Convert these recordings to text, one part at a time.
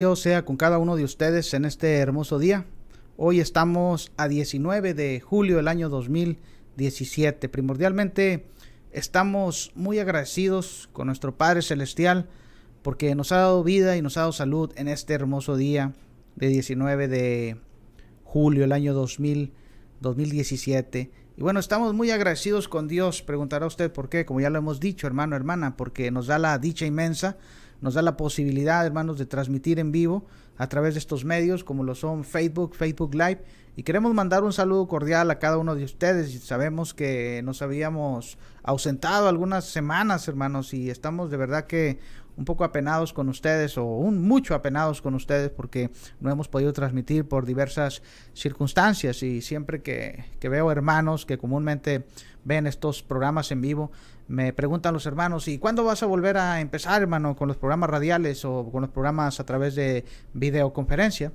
Dios sea con cada uno de ustedes en este hermoso día. Hoy estamos a 19 de julio del año 2017. Primordialmente estamos muy agradecidos con nuestro Padre Celestial porque nos ha dado vida y nos ha dado salud en este hermoso día de 19 de julio del año 2017. Y bueno, estamos muy agradecidos con Dios. Preguntará usted por qué. Como ya lo hemos dicho, hermano, hermana, porque nos da la dicha inmensa, nos da la posibilidad, hermanos, de transmitir en vivo a través de estos medios como lo son Facebook Live. Y queremos mandar un saludo cordial a cada uno de ustedes. Sabemos que nos habíamos ausentado algunas semanas, hermanos, y estamos de verdad que un poco apenados con ustedes, mucho apenados con ustedes, porque no hemos podido transmitir por diversas circunstancias. Y siempre que veo hermanos que comúnmente ven estos programas en vivo, me preguntan los hermanos: ¿y cuándo vas a volver a empezar, hermano, con los programas radiales o con los programas a través de videoconferencia?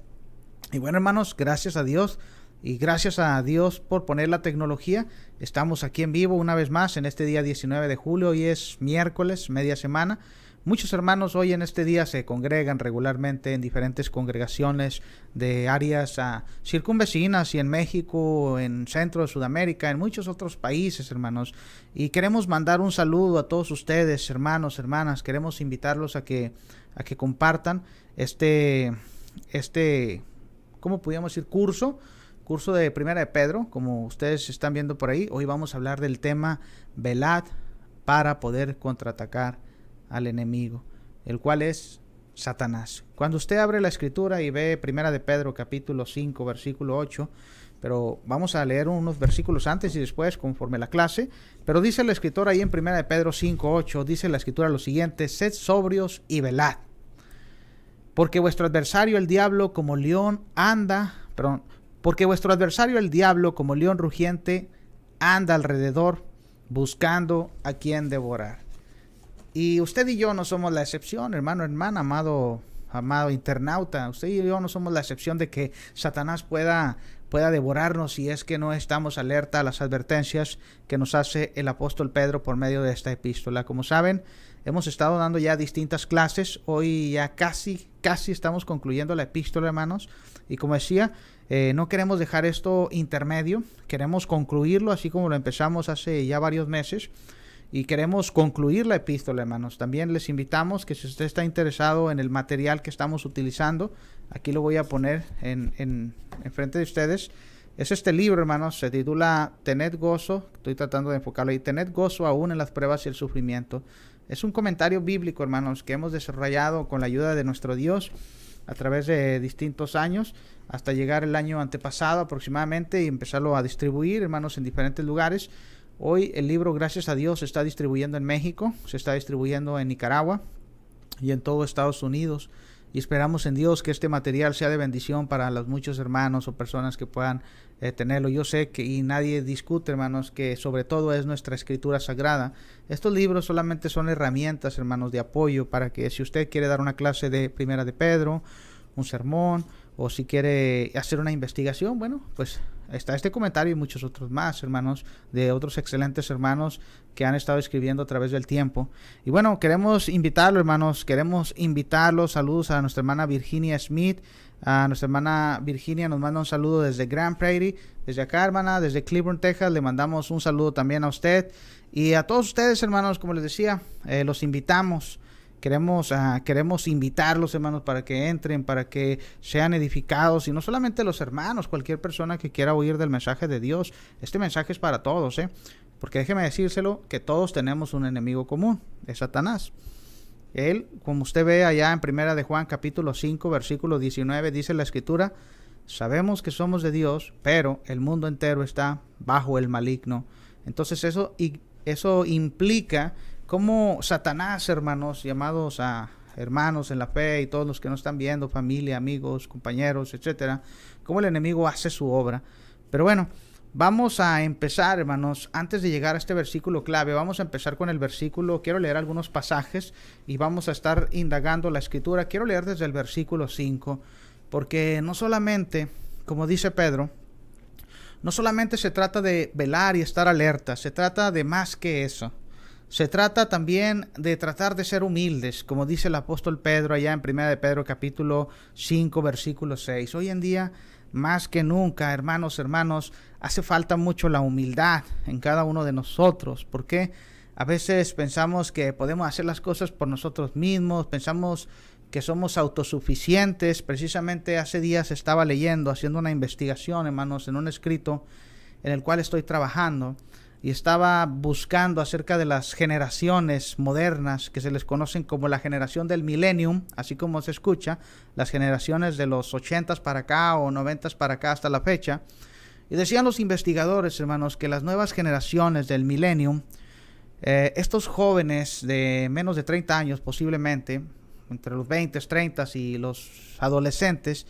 Y bueno, hermanos, gracias a Dios y gracias a Dios por poner la tecnología. Estamos aquí en vivo una vez más en este día 19 de julio. Hoy es miércoles, media semana. Muchos hermanos hoy en este día se congregan regularmente en diferentes congregaciones de áreas circunvecinas, y en México, en Centro de Sudamérica, en muchos otros países, hermanos. Y queremos mandar un saludo a todos ustedes, hermanos, hermanas. Queremos invitarlos a que compartan este, ¿cómo podríamos decir? Curso de Primera de Pedro, como ustedes están viendo por ahí. Hoy vamos a hablar del tema velad para poder contraatacar al enemigo, el cual es Satanás. Cuando usted abre la escritura y ve Primera de Pedro capítulo 5 versículo 8, pero vamos a leer unos versículos antes y después conforme la clase, pero dice la escritura ahí en Primera de Pedro 5:8, dice la escritura lo siguiente: sed sobrios y velad, porque vuestro adversario el diablo como león rugiente anda alrededor buscando a quien devorar. Y usted y yo no somos la excepción, hermano, hermana, amado internauta. Usted y yo no somos la excepción de que Satanás pueda devorarnos si es que no estamos alerta a las advertencias que nos hace el apóstol Pedro por medio de esta epístola. Como saben, hemos estado dando ya distintas clases. Hoy ya casi estamos concluyendo la epístola, hermanos. Y como decía, no queremos dejar esto intermedio. Queremos concluirlo así como lo empezamos hace ya varios meses. Y queremos concluir la epístola, hermanos. También les invitamos que si usted está interesado en el material que estamos utilizando, aquí lo voy a poner en frente de ustedes. Es este libro, hermanos, se titula Tened gozo. Estoy tratando de enfocarlo ahí. Tened gozo aún en las pruebas y el sufrimiento. Es un comentario bíblico, hermanos, que hemos desarrollado con la ayuda de nuestro Dios a través de distintos años, hasta llegar el año antepasado aproximadamente y empezarlo a distribuir, hermanos, en diferentes lugares. Hoy el libro, gracias a Dios, se está distribuyendo en México, se está distribuyendo en Nicaragua y en todo Estados Unidos. Y esperamos en Dios que este material sea de bendición para los muchos hermanos o personas que puedan tenerlo. Yo sé que, y nadie discute, hermanos, que sobre todo es nuestra escritura sagrada. Estos libros solamente son herramientas, hermanos, de apoyo para que si usted quiere dar una clase de Primera de Pedro, un sermón, o si quiere hacer una investigación, bueno, pues está este comentario y muchos otros más, hermanos, de otros excelentes hermanos que han estado escribiendo a través del tiempo. Y bueno, queremos invitarlo, hermanos, saludos a nuestra hermana Virginia Smith. A nuestra hermana Virginia nos manda un saludo desde Grand Prairie, desde acá, hermana, desde Cleburne, Texas. Le mandamos un saludo también a usted y a todos ustedes, hermanos. Como les decía, los invitamos. Queremos invitarlos, hermanos, para que entren, para que sean edificados. Y no solamente los hermanos, cualquier persona que quiera oír del mensaje de Dios. Este mensaje es para todos, porque déjeme decírselo, que todos tenemos un enemigo común, es Satanás. Él, como usted ve allá en Primera de Juan capítulo 5 versículo 19, dice la escritura: sabemos que somos de Dios, pero el mundo entero está bajo el maligno. Entonces eso implica como Satanás, hermanos, llamados a hermanos en la fe y todos los que nos están viendo, familia, amigos, compañeros, etcétera, cómo el enemigo hace su obra. Pero bueno, vamos a empezar, hermanos. Antes de llegar a este versículo clave, vamos a empezar con el versículo. Quiero leer algunos pasajes y vamos a estar indagando la escritura. Quiero leer desde el versículo 5, porque no solamente, como dice Pedro, no solamente se trata de velar y estar alerta, se trata de más que eso. Se trata también de tratar de ser humildes, como dice el apóstol Pedro allá en 1 de Pedro capítulo 5, versículo 6. Hoy en día, más que nunca, hermanos, hace falta mucho la humildad en cada uno de nosotros, porque a veces pensamos que podemos hacer las cosas por nosotros mismos, pensamos que somos autosuficientes. Precisamente hace días estaba leyendo, haciendo una investigación, hermanos, en un escrito en el cual estoy trabajando, y estaba buscando acerca de las generaciones modernas que se les conocen como la generación del millennium, así como se escucha, las generaciones de los 80s para acá o 90s para acá hasta la fecha. Y decían los investigadores, hermanos, que las nuevas generaciones del millennium, estos jóvenes de menos de 30 años posiblemente, entre los 20, 30 y los adolescentes,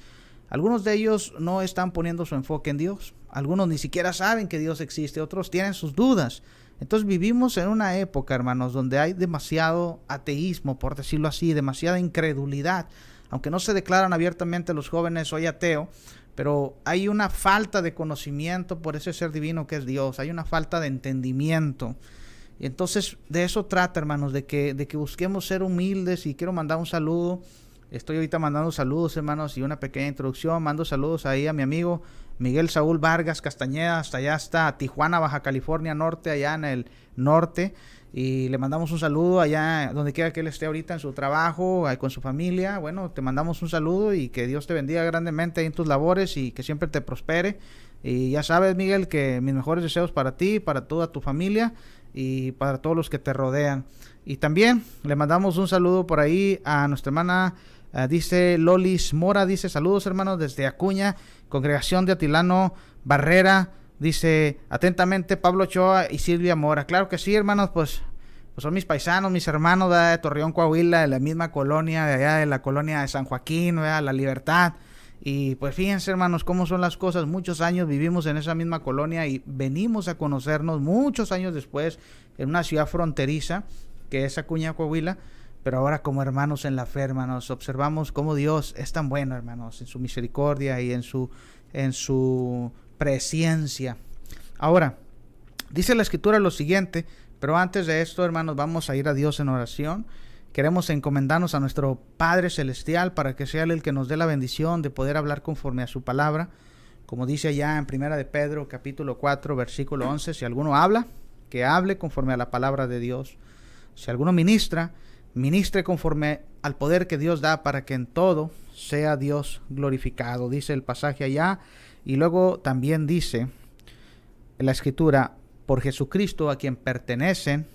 algunos de ellos no están poniendo su enfoque en Dios. Algunos ni siquiera saben que Dios existe, otros tienen sus dudas. Entonces vivimos en una época, hermanos, donde hay demasiado ateísmo, por decirlo así, demasiada incredulidad. Aunque no se declaran abiertamente los jóvenes, soy ateo, pero hay una falta de conocimiento por ese ser divino que es Dios. Hay una falta de entendimiento. Y entonces de eso trata, hermanos, de que busquemos ser humildes. Y quiero mandar un saludo. Estoy ahorita mandando saludos, hermanos, y una pequeña introducción. Mando saludos ahí a mi amigo Miguel Saúl Vargas Castañeda, hasta allá está Tijuana, Baja California Norte, allá en el norte. Y le mandamos un saludo allá donde quiera que él esté ahorita en su trabajo, ahí con su familia. Bueno, te mandamos un saludo y que Dios te bendiga grandemente en tus labores y que siempre te prospere. Y ya sabes, Miguel, que mis mejores deseos para ti, para toda tu familia y para todos los que te rodean. Y también le mandamos un saludo por ahí a nuestra hermana, dice Lolis Mora, dice saludos, hermanos, desde Acuña, congregación de Atilano Barrera. Dice atentamente Pablo Ochoa y Silvia Mora. Claro que sí, hermanos, pues son mis paisanos, mis hermanos de Torreón, Coahuila, de la misma colonia, de allá de la colonia de San Joaquín, ¿verdad? La Libertad. Y pues fíjense, hermanos, cómo son las cosas. Muchos años vivimos en esa misma colonia y venimos a conocernos muchos años después en una ciudad fronteriza que es Acuña, Coahuila. Pero ahora como hermanos en la fe, hermanos, observamos cómo Dios es tan bueno, hermanos, en su misericordia y en su presciencia. Ahora, dice la Escritura lo siguiente, pero antes de esto, hermanos, vamos a ir a Dios en oración. Queremos encomendarnos a nuestro Padre Celestial para que sea Él el que nos dé la bendición de poder hablar conforme a su palabra. Como dice allá en 1 de Pedro, capítulo 4, versículo 11, si alguno habla, que hable conforme a la palabra de Dios. Si alguno ministre conforme al poder que Dios da para que en todo sea Dios glorificado. Dice el pasaje allá. Y luego también dice en la Escritura, por Jesucristo a quien pertenecen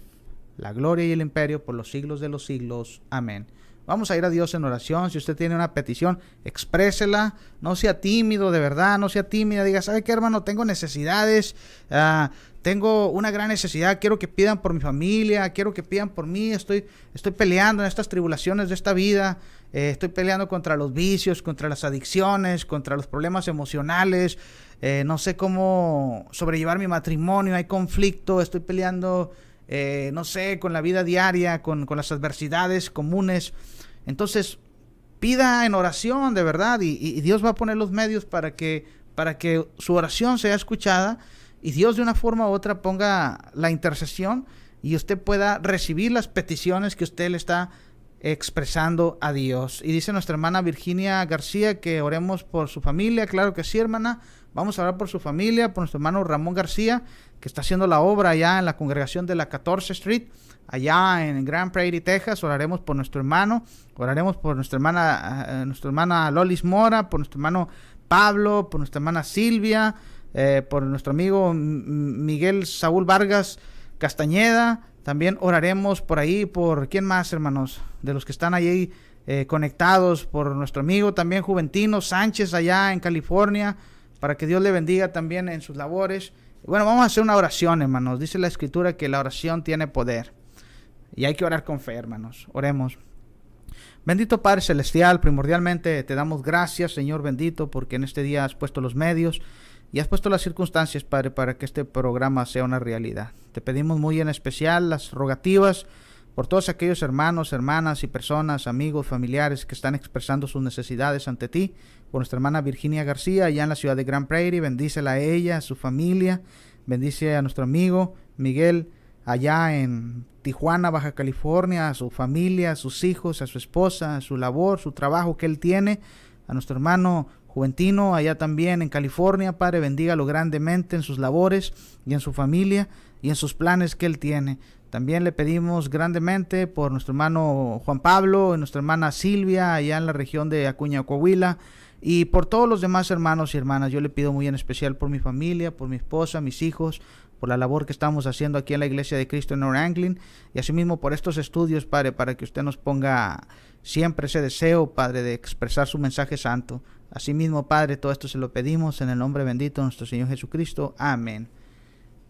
la gloria y el imperio por los siglos de los siglos. Amén. Vamos a ir a Dios en oración. Si usted tiene una petición, exprésela. No sea tímido, de verdad, no sea tímida. Diga, ¿sabe qué, hermano? Tengo necesidades. Tengo una gran necesidad. Quiero que pidan por mi familia. Quiero que pidan por mí. Estoy peleando en estas tribulaciones de esta vida. Estoy peleando contra los vicios, contra las adicciones, contra los problemas emocionales. No sé cómo sobrellevar mi matrimonio. Hay conflicto. Estoy peleando, no sé, con la vida diaria, con las adversidades comunes. Entonces, pida en oración, de verdad, y Dios va a poner los medios para que su oración sea escuchada y Dios de una forma u otra ponga la intercesión y usted pueda recibir las peticiones que usted le está expresando a Dios. Y dice nuestra hermana Virginia García que oremos por su familia. Claro que sí, hermana. Vamos a orar por su familia, por nuestro hermano Ramón García, que está haciendo la obra allá en la congregación de la 14th Street, allá en Grand Prairie, Texas. Oraremos por nuestro hermano, oraremos por nuestra hermana Lolis Mora, por nuestro hermano Pablo, por nuestra hermana Silvia, por nuestro amigo Miguel Saúl Vargas Castañeda. También oraremos por ahí, por ¿quién más, hermanos? De los que están ahí conectados, por nuestro amigo también Juventino Sánchez allá en California, para que Dios le bendiga también en sus labores. Bueno, vamos a hacer una oración, hermanos. Dice la Escritura que la oración tiene poder. Y hay que orar con fe, hermanos. Oremos. Bendito Padre Celestial, primordialmente te damos gracias, Señor bendito, porque en este día has puesto los medios y has puesto las circunstancias, Padre, para que este programa sea una realidad. Te pedimos muy en especial las rogativas por todos aquellos hermanos, hermanas y personas, amigos, familiares que están expresando sus necesidades ante ti. Por nuestra hermana Virginia García, allá en la ciudad de Grand Prairie, bendícela a ella, a su familia. Bendice a nuestro amigo Miguel allá en Tijuana, Baja California, a su familia, a sus hijos, a su esposa, a su labor, su trabajo que él tiene, a nuestro hermano Juventino allá también en California. Padre, bendígalo grandemente en sus labores y en su familia y en sus planes que él tiene. También le pedimos grandemente por nuestro hermano Juan Pablo y nuestra hermana Silvia allá en la región de Acuña, Coahuila, y por todos los demás hermanos y hermanas. Yo le pido muy en especial por mi familia, por mi esposa, mis hijos, por la labor que estamos haciendo aquí en la Iglesia de Cristo en North Anglin, y asimismo por estos estudios, Padre, para que usted nos ponga siempre ese deseo, Padre, de expresar su mensaje santo. Asimismo, Padre, todo esto se lo pedimos en el nombre bendito de nuestro Señor Jesucristo. Amén.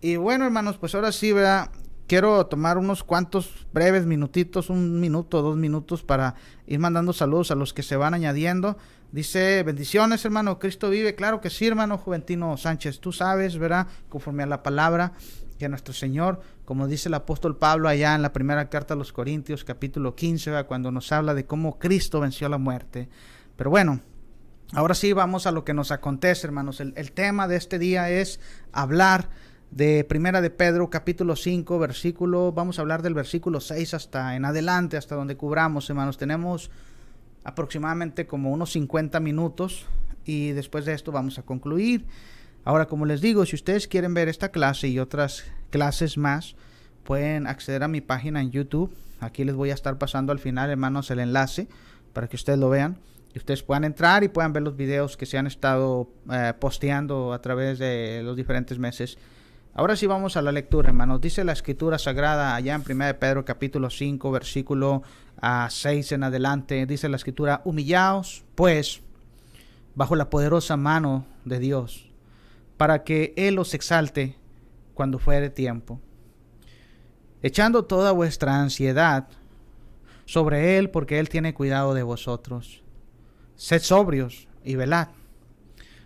Y bueno, hermanos, pues ahora sí, ¿verdad? Quiero tomar unos cuantos breves minutitos, 1 minuto, 2 minutos, para ir mandando saludos a los que se van añadiendo. Dice, bendiciones, hermano, Cristo vive. Claro que sí, hermano Juventino Sánchez, tú sabes, ¿verdad? Conforme a la palabra y a nuestro Señor, como dice el apóstol Pablo allá en la primera carta a los Corintios, capítulo 15, ¿verdad? Cuando nos habla de cómo Cristo venció la muerte. Pero bueno, ahora sí vamos a lo que nos acontece, hermanos. El tema de este día es hablar de Primera de Pedro, capítulo 5, vamos a hablar del versículo 6 hasta en adelante, hasta donde cubramos, hermanos. Tenemos aproximadamente como unos 50 minutos y después de esto vamos a concluir. Ahora, como les digo, si ustedes quieren ver esta clase y otras clases más, pueden acceder a mi página en YouTube. Aquí les voy a estar pasando al final, hermanos, el enlace para que ustedes lo vean y ustedes puedan entrar y puedan ver los videos que se han estado posteando a través de los diferentes meses. Ahora sí vamos a la lectura, hermanos. Dice la Escritura Sagrada allá en 1 de Pedro capítulo 5, versículo 6 en adelante. Dice la Escritura, humillaos, pues, bajo la poderosa mano de Dios, para que Él os exalte cuando fuere tiempo, echando toda vuestra ansiedad sobre Él, porque Él tiene cuidado de vosotros. Sed sobrios y velad.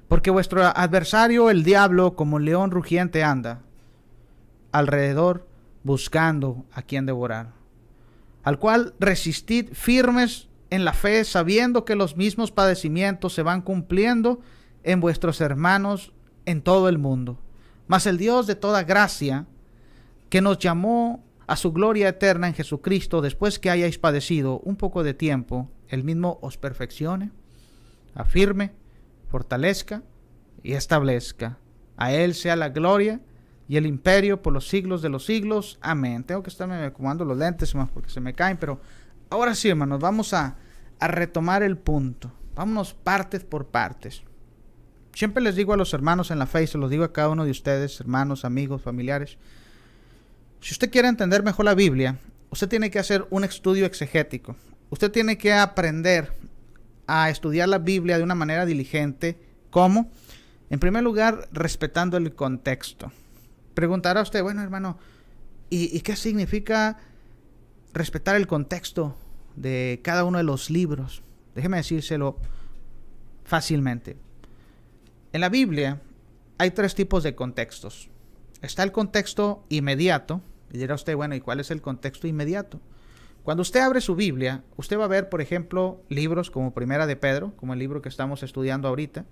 Porque vuestro adversario, el diablo, como león rugiente anda alrededor buscando a quien devorar, al cual resistid firmes en la fe, sabiendo que los mismos padecimientos se van cumpliendo en vuestros hermanos en todo el mundo. Mas el Dios de toda gracia, que nos llamó a su gloria eterna en Jesucristo, después que hayáis padecido un poco de tiempo, Él mismo os perfeccione, afirme, fortalezca y establezca. A Él sea la gloria y el imperio por los siglos de los siglos. Amén. Tengo que estarme acomodando los lentes, hermanos, porque se me caen, pero ahora sí, hermanos, vamos a retomar el punto. Vámonos partes por partes. Siempre les digo a los hermanos en la fe, y se los digo a cada uno de ustedes, hermanos, amigos, familiares, si usted quiere entender mejor la Biblia, usted tiene que hacer un estudio exegético. Usted tiene que aprender a estudiar la Biblia de una manera diligente. ¿Cómo? En primer lugar, respetando el contexto. Preguntará usted, bueno, hermano, ¿y qué significa respetar el contexto de cada uno de los libros? Déjeme decírselo fácilmente. En la Biblia hay 3 tipos de contextos. Está el contexto inmediato. Y dirá usted, bueno, ¿y cuál es el contexto inmediato? Cuando usted abre su Biblia, usted va a ver, por ejemplo, libros como Primera de Pedro, como el libro que estamos estudiando ahorita.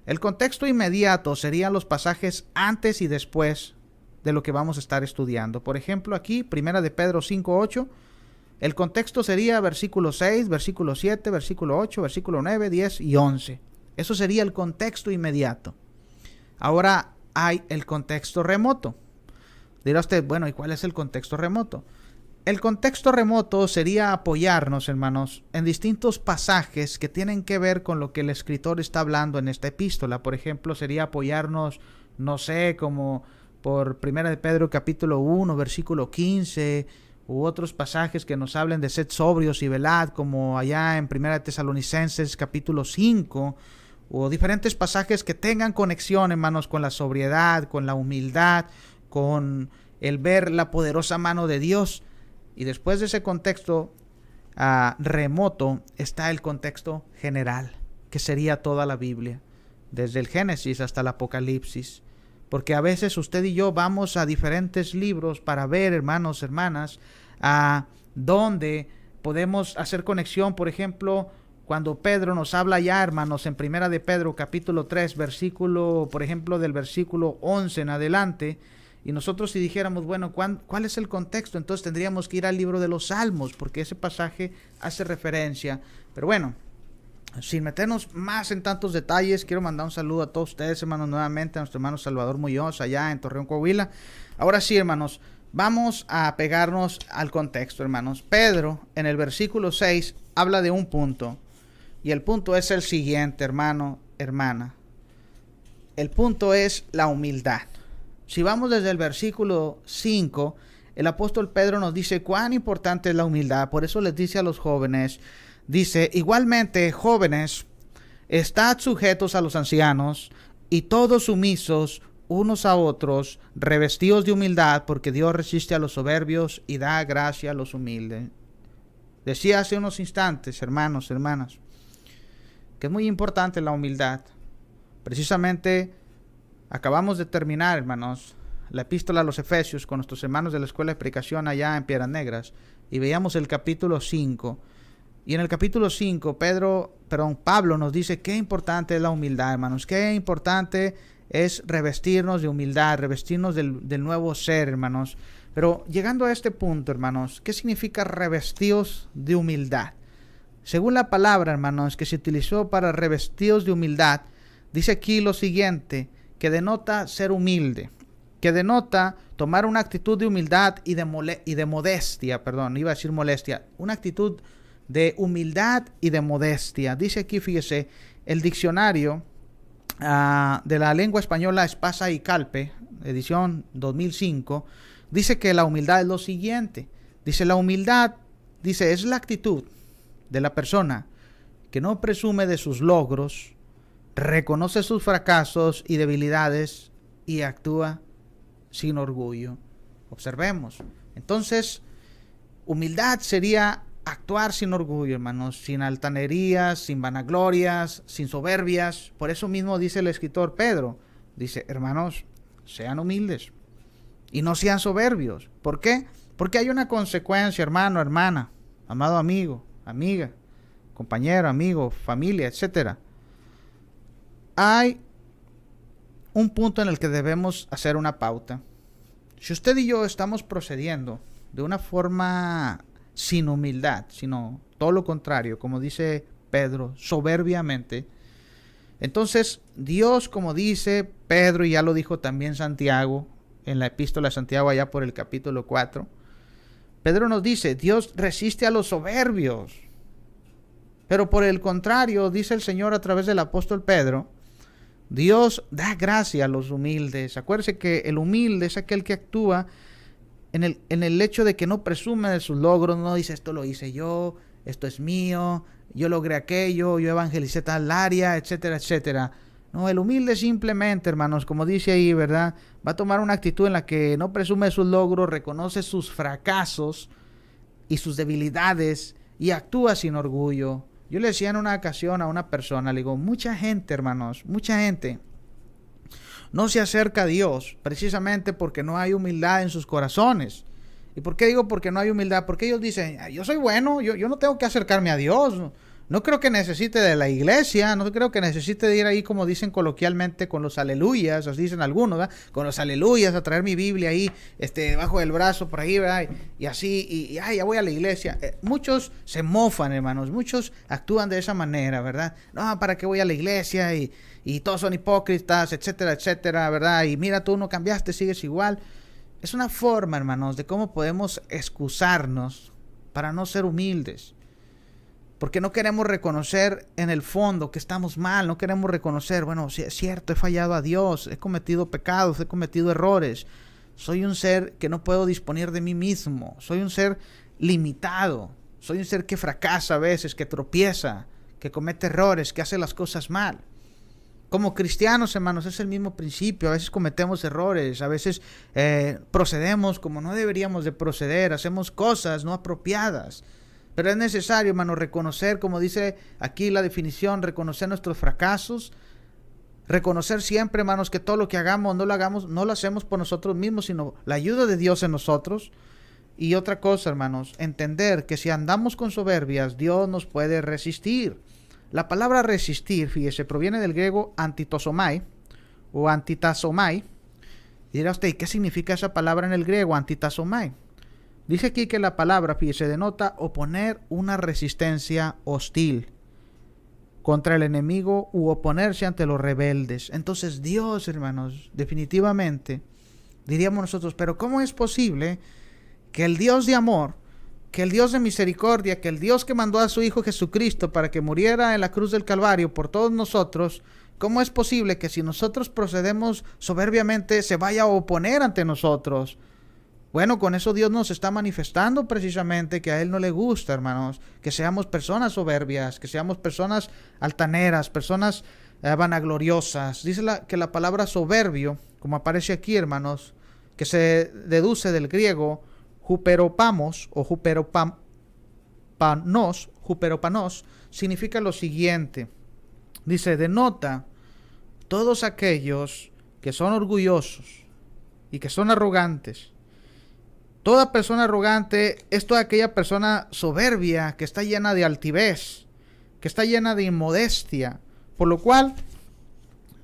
El contexto inmediato serían los pasajes antes y después de lo que vamos a estar estudiando. Por ejemplo, aquí, Primera de Pedro 5:8, el contexto sería versículo 6, versículo 7, versículo 8, versículo 9, 10 y 11. Eso sería el contexto inmediato. Ahora hay el contexto remoto. Dirá usted, bueno, ¿y cuál es el contexto remoto? El contexto remoto sería apoyarnos, hermanos, en distintos pasajes que tienen que ver con lo que el escritor está hablando en esta epístola. Por ejemplo, sería apoyarnos, no sé, como por 1 de Pedro capítulo 1, versículo 15, u otros pasajes que nos hablen de sed sobrios y velad, como allá en 1 de Tesalonicenses capítulo 5, o diferentes pasajes que tengan conexión, hermanos, con la sobriedad, con la humildad, con el ver la poderosa mano de Dios. Y después de ese contexto remoto está el contexto general, que sería toda la Biblia, desde el Génesis hasta el Apocalipsis. Porque a veces usted y yo vamos a diferentes libros para ver, hermanos, hermanas, a dónde podemos hacer conexión. Por ejemplo, cuando Pedro nos habla ya, hermanos, en Primera de Pedro capítulo 3, versículo, por ejemplo, del versículo 11 en adelante, Y nosotros si dijéramos, bueno, ¿cuál es el contexto? Entonces tendríamos que ir al libro de los Salmos, porque ese pasaje hace referencia. Pero bueno, sin meternos más en tantos detalles, quiero mandar un saludo a todos ustedes, hermanos, nuevamente a nuestro hermano Salvador Muñoz, allá en Torreón, Coahuila. Ahora sí, hermanos, vamos a pegarnos al contexto, hermanos. Pedro, en el versículo 6, habla de un punto. Y el punto es el siguiente, hermano, hermana. El punto es la humildad. Si vamos desde el versículo 5, el apóstol Pedro nos dice cuán importante es la humildad. Por eso les dice a los jóvenes, dice, igualmente, jóvenes, estad sujetos a los ancianos y todos sumisos unos a otros, revestidos de humildad, porque Dios resiste a los soberbios y da gracia a los humildes. Decía hace unos instantes, hermanos, hermanas, que es muy importante la humildad. Precisamente acabamos de terminar, hermanos, la epístola a los Efesios con nuestros hermanos de la Escuela de Predicación allá en Piedras Negras, y veíamos el capítulo 5. Y en el capítulo 5, Pablo nos dice qué importante es la humildad, hermanos, qué importante es revestirnos de humildad, revestirnos del nuevo ser, hermanos. Pero llegando a este punto, hermanos, ¿qué significa revestidos de humildad? Según la palabra, hermanos, que se utilizó para revestidos de humildad, dice aquí lo siguiente, que denota ser humilde, que denota tomar una actitud de humildad y de modestia, iba a decir molestia, una actitud de humildad y de modestia. Dice aquí, fíjese, el diccionario de la lengua española Espasa y Calpe, edición 2005, dice que la humildad es lo siguiente. Dice, la humildad, dice, es la actitud de la persona que no presume de sus logros, reconoce sus fracasos y debilidades y actúa sin orgullo. Observemos. Entonces, humildad sería actuar sin orgullo, hermanos, sin altanerías, sin vanaglorias, sin soberbias. Por eso mismo dice el escritor Pedro, dice, hermanos, sean humildes y no sean soberbios. ¿Por qué? Porque hay una consecuencia, hermano, hermana, amado amigo, amiga, compañero, amigo, familia, etcétera. Hay un punto en el que debemos hacer una pauta. Si usted y yo estamos procediendo de una forma sin humildad, sino todo lo contrario, como dice Pedro, soberbiamente, entonces Dios, como dice Pedro, y ya lo dijo también Santiago, en la epístola de Santiago allá por el capítulo 4, Pedro nos dice, Dios resiste a los soberbios, pero por el contrario, dice el Señor a través del apóstol Pedro, Dios da gracia a los humildes. Acuérdese que el humilde es aquel que actúa en el hecho de que no presume de sus logros, no dice esto lo hice yo, esto es mío, yo logré aquello, yo evangelicé tal área, etcétera, etcétera. No, el humilde simplemente, hermanos, como dice ahí, ¿verdad? Va a tomar una actitud en la que no presume de sus logros, reconoce sus fracasos y sus debilidades y actúa sin orgullo. Yo le decía en una ocasión a una persona, le digo, mucha gente, hermanos, mucha gente no se acerca a Dios precisamente porque no hay humildad en sus corazones. ¿Y por qué digo porque no hay humildad? Porque ellos dicen, yo soy bueno, yo no tengo que acercarme a Dios. No creo que necesite de la iglesia, no creo que necesite de ir ahí, como dicen coloquialmente, con los aleluyas, así dicen algunos, ¿verdad? Con los aleluyas, a traer mi Biblia ahí, debajo del brazo, por ahí, ¿verdad? Y así, ya voy a la iglesia. Muchos se mofan, hermanos, muchos actúan de esa manera, ¿verdad? No, ¿para qué voy a la iglesia? Y todos son hipócritas, etcétera, etcétera, ¿verdad? Y mira, tú no cambiaste, sigues igual. Es una forma, hermanos, de cómo podemos excusarnos para no ser humildes. Porque no queremos reconocer en el fondo que estamos mal, no queremos reconocer, bueno, sí, es cierto, he fallado a Dios, he cometido pecados, he cometido errores, soy un ser que no puedo disponer de mí mismo, soy un ser limitado, soy un ser que fracasa a veces, que tropieza, que comete errores, que hace las cosas mal. Como cristianos, hermanos, es el mismo principio. A veces cometemos errores, a veces procedemos como no deberíamos de proceder, hacemos cosas no apropiadas. Pero es necesario, hermano, reconocer, como dice aquí la definición, reconocer nuestros fracasos, reconocer siempre, hermanos, que todo lo que hagamos, no lo hacemos por nosotros mismos, sino la ayuda de Dios en nosotros. Y otra cosa, hermanos, entender que si andamos con soberbias, Dios nos puede resistir. La palabra resistir, fíjese, proviene del griego antitosomai o antitasomai, Y dirá usted, ¿qué significa esa palabra en el griego, antitazomai? Dice aquí que la palabra, fíjese, denota oponer una resistencia hostil contra el enemigo u oponerse ante los rebeldes. Entonces Dios, hermanos, definitivamente, diríamos nosotros, pero ¿cómo es posible que el Dios de amor, que el Dios de misericordia, que el Dios que mandó a su Hijo Jesucristo para que muriera en la cruz del Calvario por todos nosotros, cómo es posible que si nosotros procedemos soberbiamente se vaya a oponer ante nosotros? Bueno, con eso Dios nos está manifestando precisamente que a Él no le gusta, hermanos, que seamos personas soberbias, que seamos personas altaneras, personas vanagloriosas. Dice que la palabra soberbio, como aparece aquí, hermanos, que se deduce del griego huperopamos o huperopanos, significa lo siguiente. Dice, denota todos aquellos que son orgullosos y que son arrogantes. Toda persona arrogante es toda aquella persona soberbia que está llena de altivez, que está llena de inmodestia, por lo cual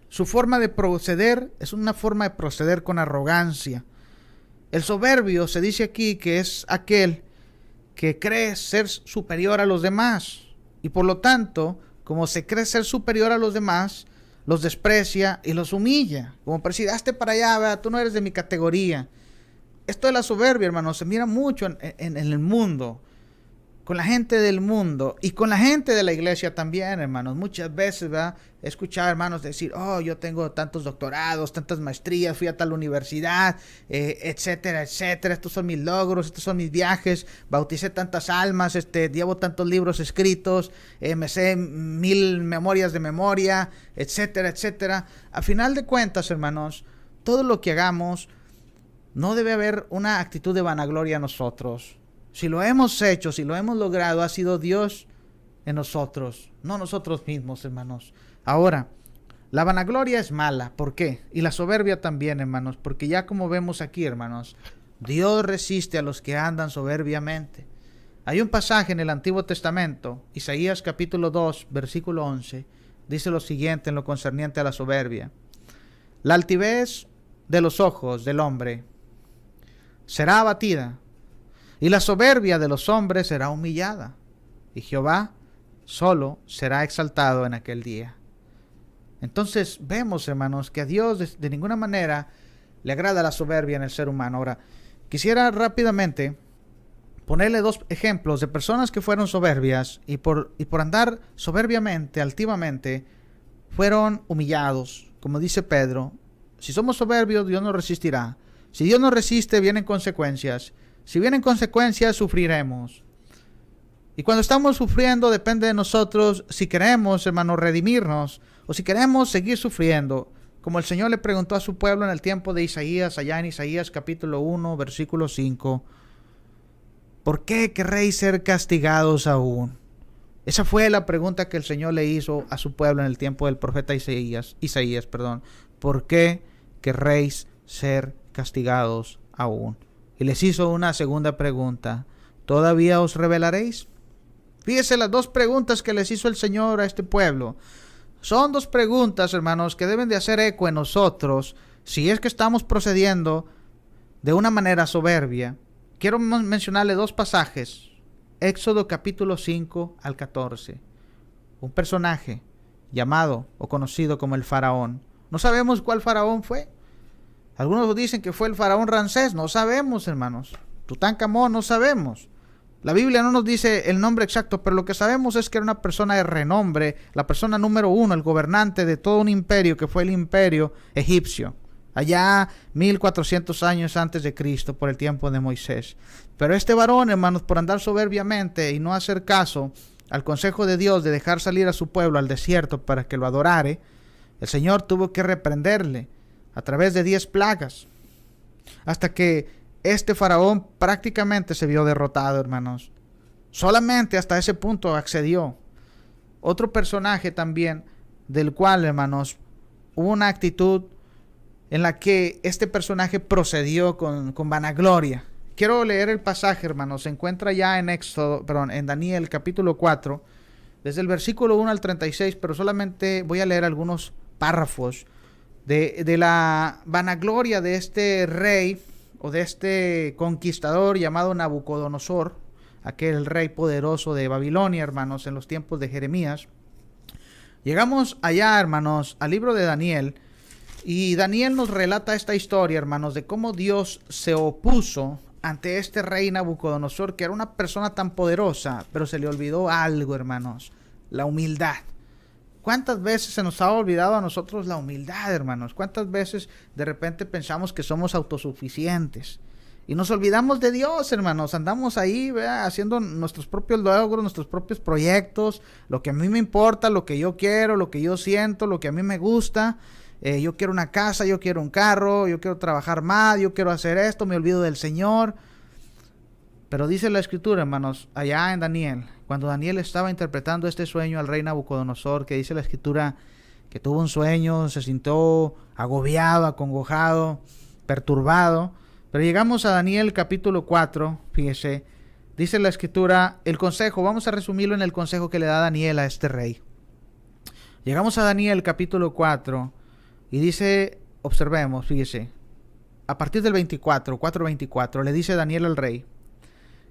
su forma de proceder es una forma de proceder con arrogancia. El soberbio se dice aquí que es aquel que cree ser superior a los demás y por lo tanto, como se cree ser superior a los demás, los desprecia y los humilla. Como por decir, hazte para allá, ¿verdad? Tú no eres de mi categoría. Esto de la soberbia, hermanos, se mira mucho en el mundo, con la gente del mundo y con la gente de la iglesia también, hermanos. Muchas veces, ¿verdad?, he escuchado hermanos decir, oh, yo tengo tantos doctorados, tantas maestrías, fui a tal universidad, etcétera, etcétera. Estos son mis logros, estos son mis viajes, bauticé tantas almas, llevo tantos libros escritos, me sé 1000 memorias de memoria, etcétera, etcétera. A final de cuentas, hermanos, todo lo que hagamos, no debe haber una actitud de vanagloria en nosotros. Si lo hemos hecho, si lo hemos logrado, ha sido Dios en nosotros, no nosotros mismos, hermanos. Ahora, la vanagloria es mala. ¿Por qué? Y la soberbia también, hermanos, porque ya como vemos aquí, hermanos, Dios resiste a los que andan soberbiamente. Hay un pasaje en el Antiguo Testamento, Isaías capítulo 2, versículo 11, dice lo siguiente en lo concerniente a la soberbia. La altivez de los ojos del hombre será abatida, y la soberbia de los hombres será humillada, y Jehová solo será exaltado en aquel día. Entonces vemos, hermanos, que a Dios de ninguna manera le agrada la soberbia en el ser humano. Ahora, quisiera rápidamente ponerle 2 ejemplos de personas que fueron soberbias y por andar soberbiamente, altivamente, fueron humillados. Como dice Pedro, si somos soberbios, Dios nos resistirá. Si Dios nos resiste, vienen consecuencias. Si vienen consecuencias, sufriremos. Y cuando estamos sufriendo, depende de nosotros si queremos, hermanos, redimirnos o si queremos seguir sufriendo. Como el Señor le preguntó a su pueblo en el tiempo de Isaías, allá en Isaías capítulo 1, versículo 5. ¿Por qué querréis ser castigados aún? Esa fue la pregunta que el Señor le hizo a su pueblo en el tiempo del profeta Isaías. ¿Por qué querréis ser castigados aún? Y les hizo una segunda pregunta. ¿Todavía os rebelaréis? Fíjese las 2 preguntas que les hizo el Señor a este pueblo. Son 2 preguntas, hermanos, que deben de hacer eco en nosotros si es que estamos procediendo de una manera soberbia. Quiero mencionarle 2 pasajes. Éxodo capítulo 5 al 14. Un personaje llamado o conocido como el faraón. No sabemos cuál faraón fue. Algunos dicen que fue el faraón Ramsés. No sabemos, hermanos. Tutankamón, no sabemos. La Biblia no nos dice el nombre exacto, pero lo que sabemos es que era una persona de renombre, la persona número 1, el gobernante de todo un imperio que fue el imperio egipcio, allá 1400 años antes de Cristo, por el tiempo de Moisés. Pero este varón, hermanos, por andar soberbiamente y no hacer caso al consejo de Dios de dejar salir a su pueblo al desierto para que lo adorare, el Señor tuvo que reprenderle a través de 10 plagas, hasta que este faraón prácticamente se vio derrotado, hermanos. Solamente hasta ese punto accedió. Otro personaje también, del cual, hermanos, hubo una actitud en la que este personaje procedió con vanagloria. Quiero leer el pasaje, hermanos. Se encuentra ya en Daniel capítulo 4, desde el versículo 1 al 36, pero solamente voy a leer algunos párrafos de la vanagloria de este rey o de este conquistador llamado Nabucodonosor, aquel rey poderoso de Babilonia, hermanos, en los tiempos de Jeremías. Llegamos allá, hermanos, al libro de Daniel, y Daniel nos relata esta historia, hermanos, de cómo Dios se opuso ante este rey Nabucodonosor, que era una persona tan poderosa, pero se le olvidó algo, hermanos: la humildad. ¿Cuántas veces se nos ha olvidado a nosotros la humildad, hermanos? ¿Cuántas veces de repente pensamos que somos autosuficientes? Y nos olvidamos de Dios, hermanos. Andamos ahí, ¿verdad?, haciendo nuestros propios logros, nuestros propios proyectos, lo que a mí me importa, lo que yo quiero, lo que yo siento, lo que a mí me gusta. Yo quiero una casa, yo quiero un carro, yo quiero trabajar más, yo quiero hacer esto, me olvido del Señor. Pero dice la Escritura, hermanos, allá en Daniel, cuando Daniel estaba interpretando este sueño al rey Nabucodonosor, que dice la Escritura que tuvo un sueño, se sintió agobiado, acongojado, perturbado. Pero llegamos a Daniel capítulo 4, fíjese, dice la Escritura, el consejo, vamos a resumirlo en el consejo que le da Daniel a este rey. Llegamos a Daniel capítulo 4 y dice, observemos, fíjese, a partir del 4:24, le dice Daniel al rey: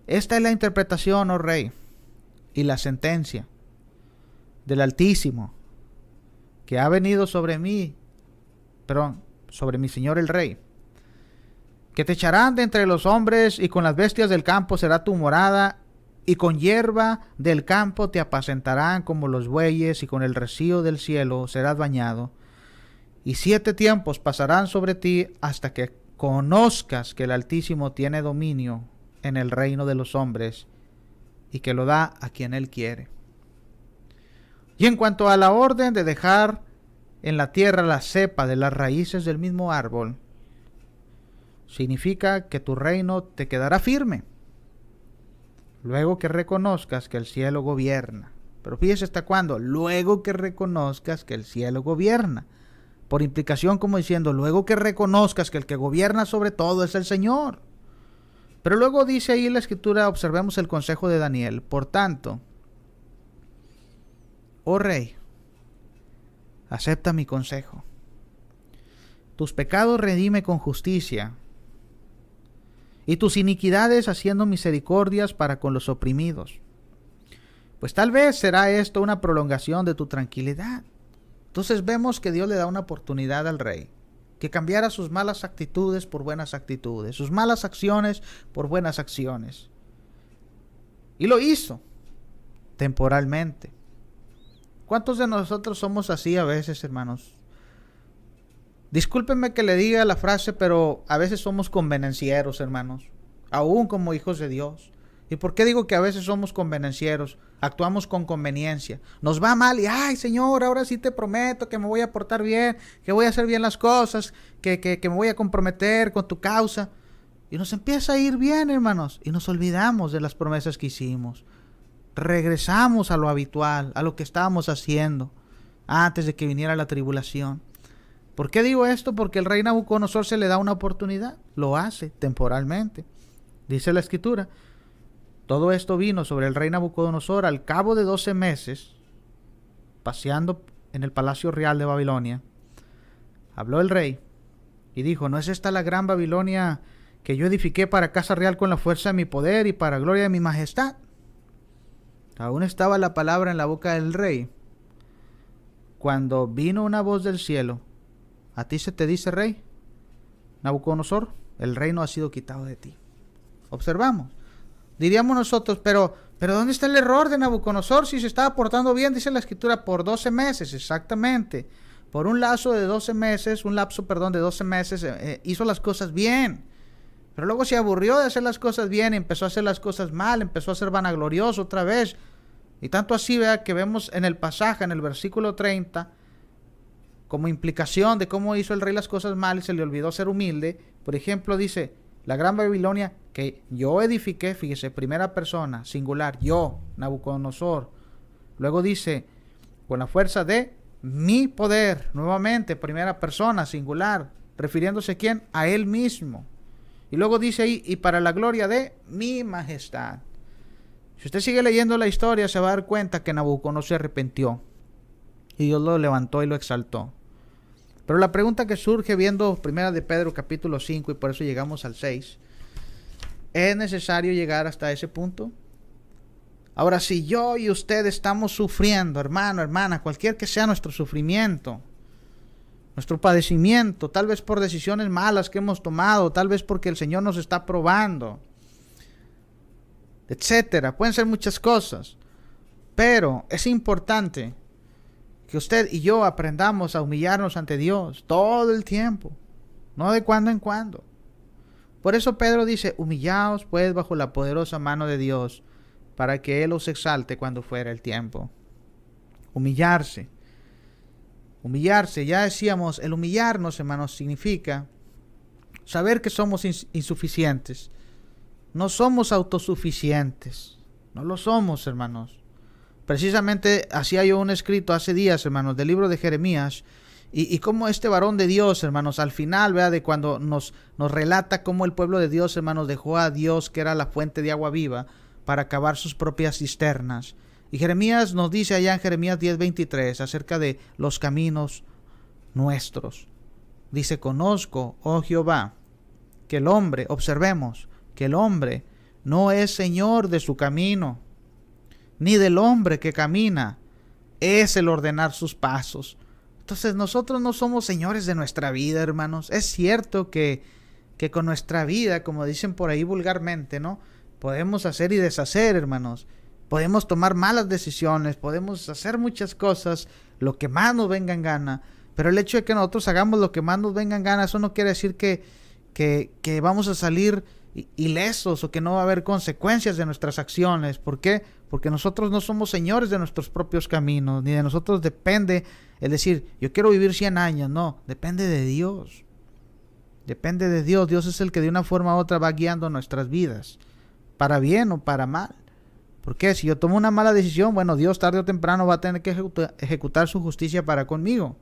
esta es la interpretación, oh rey, y la sentencia del Altísimo, que ha venido sobre mí, sobre mi señor el rey, que te echarán de entre los hombres, y con las bestias del campo será tu morada, y con hierba del campo te apacentarán como los bueyes, y con el rocío del cielo serás bañado. Y 7 tiempos pasarán sobre ti hasta que conozcas que el Altísimo tiene dominio en el reino de los hombres, y que lo da a quien él quiere. Y en cuanto a la orden de dejar en la tierra la cepa de las raíces del mismo árbol, significa que tu reino te quedará firme, luego que reconozcas que el cielo gobierna. Pero fíjese hasta cuándo: luego que reconozcas que el cielo gobierna. Por implicación, como diciendo, luego que reconozcas que el que gobierna sobre todo es el Señor. Pero luego dice ahí en la Escritura, observemos el consejo de Daniel: por tanto, oh rey, acepta mi consejo. Tus pecados redime con justicia, y tus iniquidades haciendo misericordias para con los oprimidos. Pues tal vez será esto una prolongación de tu tranquilidad. Entonces vemos que Dios le da una oportunidad al rey, que cambiara sus malas actitudes por buenas actitudes, sus malas acciones por buenas acciones. Y lo hizo temporalmente. ¿Cuántos de nosotros somos así a veces, hermanos? Discúlpenme que le diga la frase, pero a veces somos convenencieros, hermanos, aún como hijos de Dios. ¿Y por qué digo que a veces somos convenencieros? Actuamos con conveniencia. Nos va mal y, ay, Señor, ahora sí te prometo que me voy a portar bien, que voy a hacer bien las cosas, que me voy a comprometer con tu causa. Y nos empieza a ir bien, hermanos, y nos olvidamos de las promesas que hicimos. Regresamos a lo habitual, a lo que estábamos haciendo antes de que viniera la tribulación. ¿Por qué digo esto? Porque el rey Nabucodonosor se le da una oportunidad. Lo hace temporalmente. Dice la Escritura: todo esto vino sobre el rey Nabucodonosor al cabo de 12 meses, paseando en el palacio real de Babilonia. Habló el rey y dijo: ¿no es esta la gran Babilonia que yo edifiqué para casa real con la fuerza de mi poder y para gloria de mi majestad? Aún estaba la palabra en la boca del rey, cuando vino una voz del cielo: a ti se te dice, rey Nabucodonosor, el reino ha sido quitado de ti. Observamos. Diríamos nosotros, pero ¿dónde está el error de Nabucodonosor si se estaba portando bien? Dice la Escritura, por 12 meses, exactamente. Por un lapso de 12 meses, hizo las cosas bien. Pero luego se aburrió de hacer las cosas bien, empezó a hacer las cosas mal, empezó a ser vanaglorioso otra vez. Y tanto así, vea, que vemos en el pasaje, en el versículo 30, como implicación de cómo hizo el rey las cosas mal y se le olvidó ser humilde. Por ejemplo, dice: la gran Babilonia que yo edifiqué, fíjese, primera persona, singular, yo, Nabucodonosor. Luego dice: con la fuerza de mi poder, nuevamente, primera persona, singular, refiriéndose a quién, a él mismo. Y luego dice ahí: y para la gloria de mi majestad. Si usted sigue leyendo la historia, se va a dar cuenta que Nabucodonosor se arrepintió y Dios lo levantó y lo exaltó. Pero la pregunta que surge viendo Primera de Pedro capítulo 5, y por eso llegamos al 6, ¿es necesario llegar hasta ese punto? Ahora, si yo y usted estamos sufriendo, hermano, hermana, cualquier que sea nuestro sufrimiento, nuestro padecimiento, tal vez por decisiones malas que hemos tomado, tal vez porque el Señor nos está probando, etcétera, pueden ser muchas cosas, pero es importante que usted y yo aprendamos a humillarnos ante Dios todo el tiempo, no de cuando en cuando. Por eso Pedro dice, humillaos pues bajo la poderosa mano de Dios, para que Él os exalte cuando fuera el tiempo. Humillarse. Humillarse, ya decíamos, el humillarnos, hermanos, significa saber que somos insuficientes. No somos autosuficientes. No lo somos, hermanos. Precisamente hacía yo un escrito hace días, hermanos, del libro de Jeremías, y cómo este varón de Dios, hermanos, al final, ¿verdad?, de cuando nos relata cómo el pueblo de Dios, hermanos, dejó a Dios, que era la fuente de agua viva, para cavar sus propias cisternas. Y Jeremías nos dice allá en Jeremías 10:23 acerca de los caminos nuestros. Dice, conozco, oh Jehová, que el hombre, observemos, que el hombre no es señor de su camino, ni del hombre que camina, es el ordenar sus pasos. Entonces nosotros no somos señores de nuestra vida, hermanos. Es cierto que con nuestra vida, como dicen por ahí vulgarmente, ¿no?, podemos hacer y deshacer, hermanos. Podemos tomar malas decisiones, podemos hacer muchas cosas, lo que más nos venga en gana. Pero el hecho de que nosotros hagamos lo que más nos venga en gana, eso no quiere decir que vamos a salir ilesos o que no va a haber consecuencias de nuestras acciones. ¿Por qué? Porque nosotros no somos señores de nuestros propios caminos, ni de nosotros depende el decir, yo quiero vivir 100 años. No, depende de Dios. Depende de Dios. Dios es el que de una forma u otra va guiando nuestras vidas, para bien o para mal. Porque si yo tomo una mala decisión, bueno, Dios tarde o temprano va a tener que ejecutar su justicia para conmigo.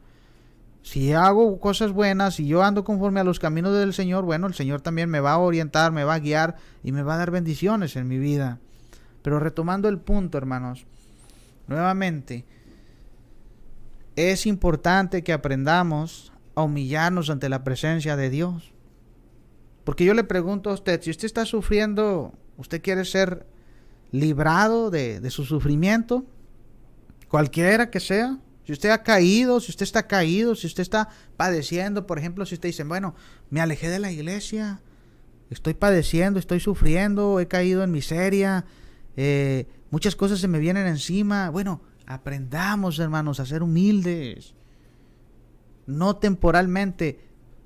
Si hago cosas buenas, si yo ando conforme a los caminos del Señor, bueno, el Señor también me va a orientar, me va a guiar y me va a dar bendiciones en mi vida. Pero retomando el punto, hermanos, nuevamente, es importante que aprendamos a humillarnos ante la presencia de Dios. Porque yo le pregunto a usted, si usted está sufriendo, ¿usted quiere ser librado de su sufrimiento? Cualquiera que sea. Si usted ha caído, si usted está caído, si usted está padeciendo, por ejemplo, si usted dice, bueno, me alejé de la iglesia, estoy padeciendo, estoy sufriendo, he caído en miseria, muchas cosas se me vienen encima. Bueno, aprendamos, hermanos, a ser humildes. No temporalmente,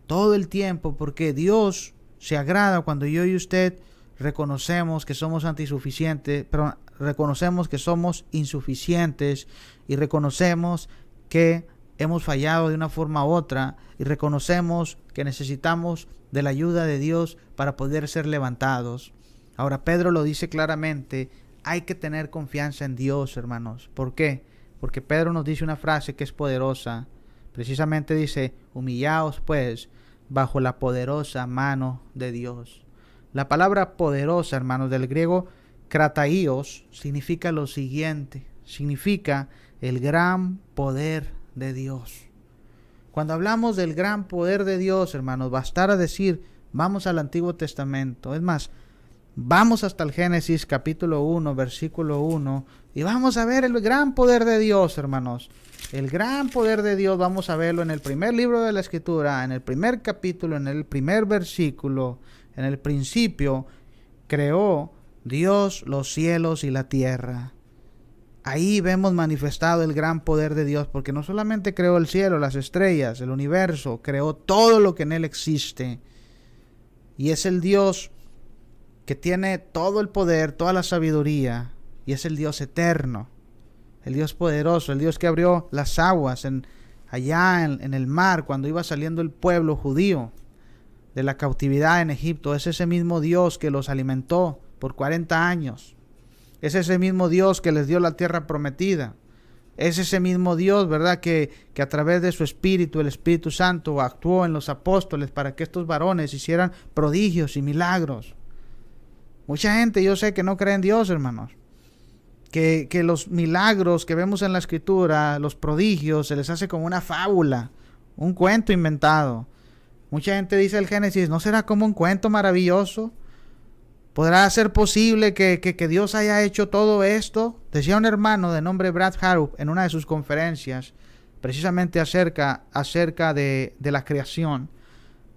todo el tiempo, porque Dios se agrada cuando yo y usted reconocemos que somos antisuficientes, pero reconocemos que somos insuficientes y reconocemos que hemos fallado de una forma u otra y reconocemos que necesitamos de la ayuda de Dios para poder ser levantados. Ahora Pedro lo dice claramente, hay que tener confianza en Dios, hermanos. ¿Por qué? Porque Pedro nos dice una frase que es poderosa. Precisamente dice, humillaos pues bajo la poderosa mano de Dios. La palabra poderosa, hermanos, del griego krataios, significa lo siguiente, significa el gran poder de Dios. Cuando hablamos del gran poder de Dios, hermanos, bastará decir, vamos al Antiguo Testamento. Es más, vamos hasta el Génesis capítulo 1, versículo 1, y vamos a ver el gran poder de Dios, hermanos. El gran poder de Dios vamos a verlo en el primer libro de la Escritura, en el primer capítulo, en el primer versículo. En el principio creó Dios los cielos y la tierra. Ahí vemos manifestado el gran poder de Dios, porque no solamente creó el cielo, las estrellas, el universo, creó todo lo que en él existe. Y es el Dios que tiene todo el poder, toda la sabiduría, y es el Dios eterno, el Dios poderoso, el Dios que abrió las aguas allá en el mar cuando iba saliendo el pueblo judío de la cautividad en Egipto. Es ese mismo Dios que los alimentó por 40 años. Es ese mismo Dios que les dio la tierra prometida. Es ese mismo Dios, ¿verdad?, que a través de su Espíritu, el Espíritu Santo, actuó en los apóstoles para que estos varones hicieran prodigios y milagros. Mucha gente, yo sé, que no cree en Dios, hermanos. Que los milagros que vemos en la Escritura, los prodigios, se les hace como una fábula, un cuento inventado. Mucha gente dice el Génesis, ¿no será como un cuento maravilloso? ¿Podrá ser posible que Dios haya hecho todo esto? Decía un hermano de nombre Brad Harrop en una de sus conferencias, precisamente acerca de la creación.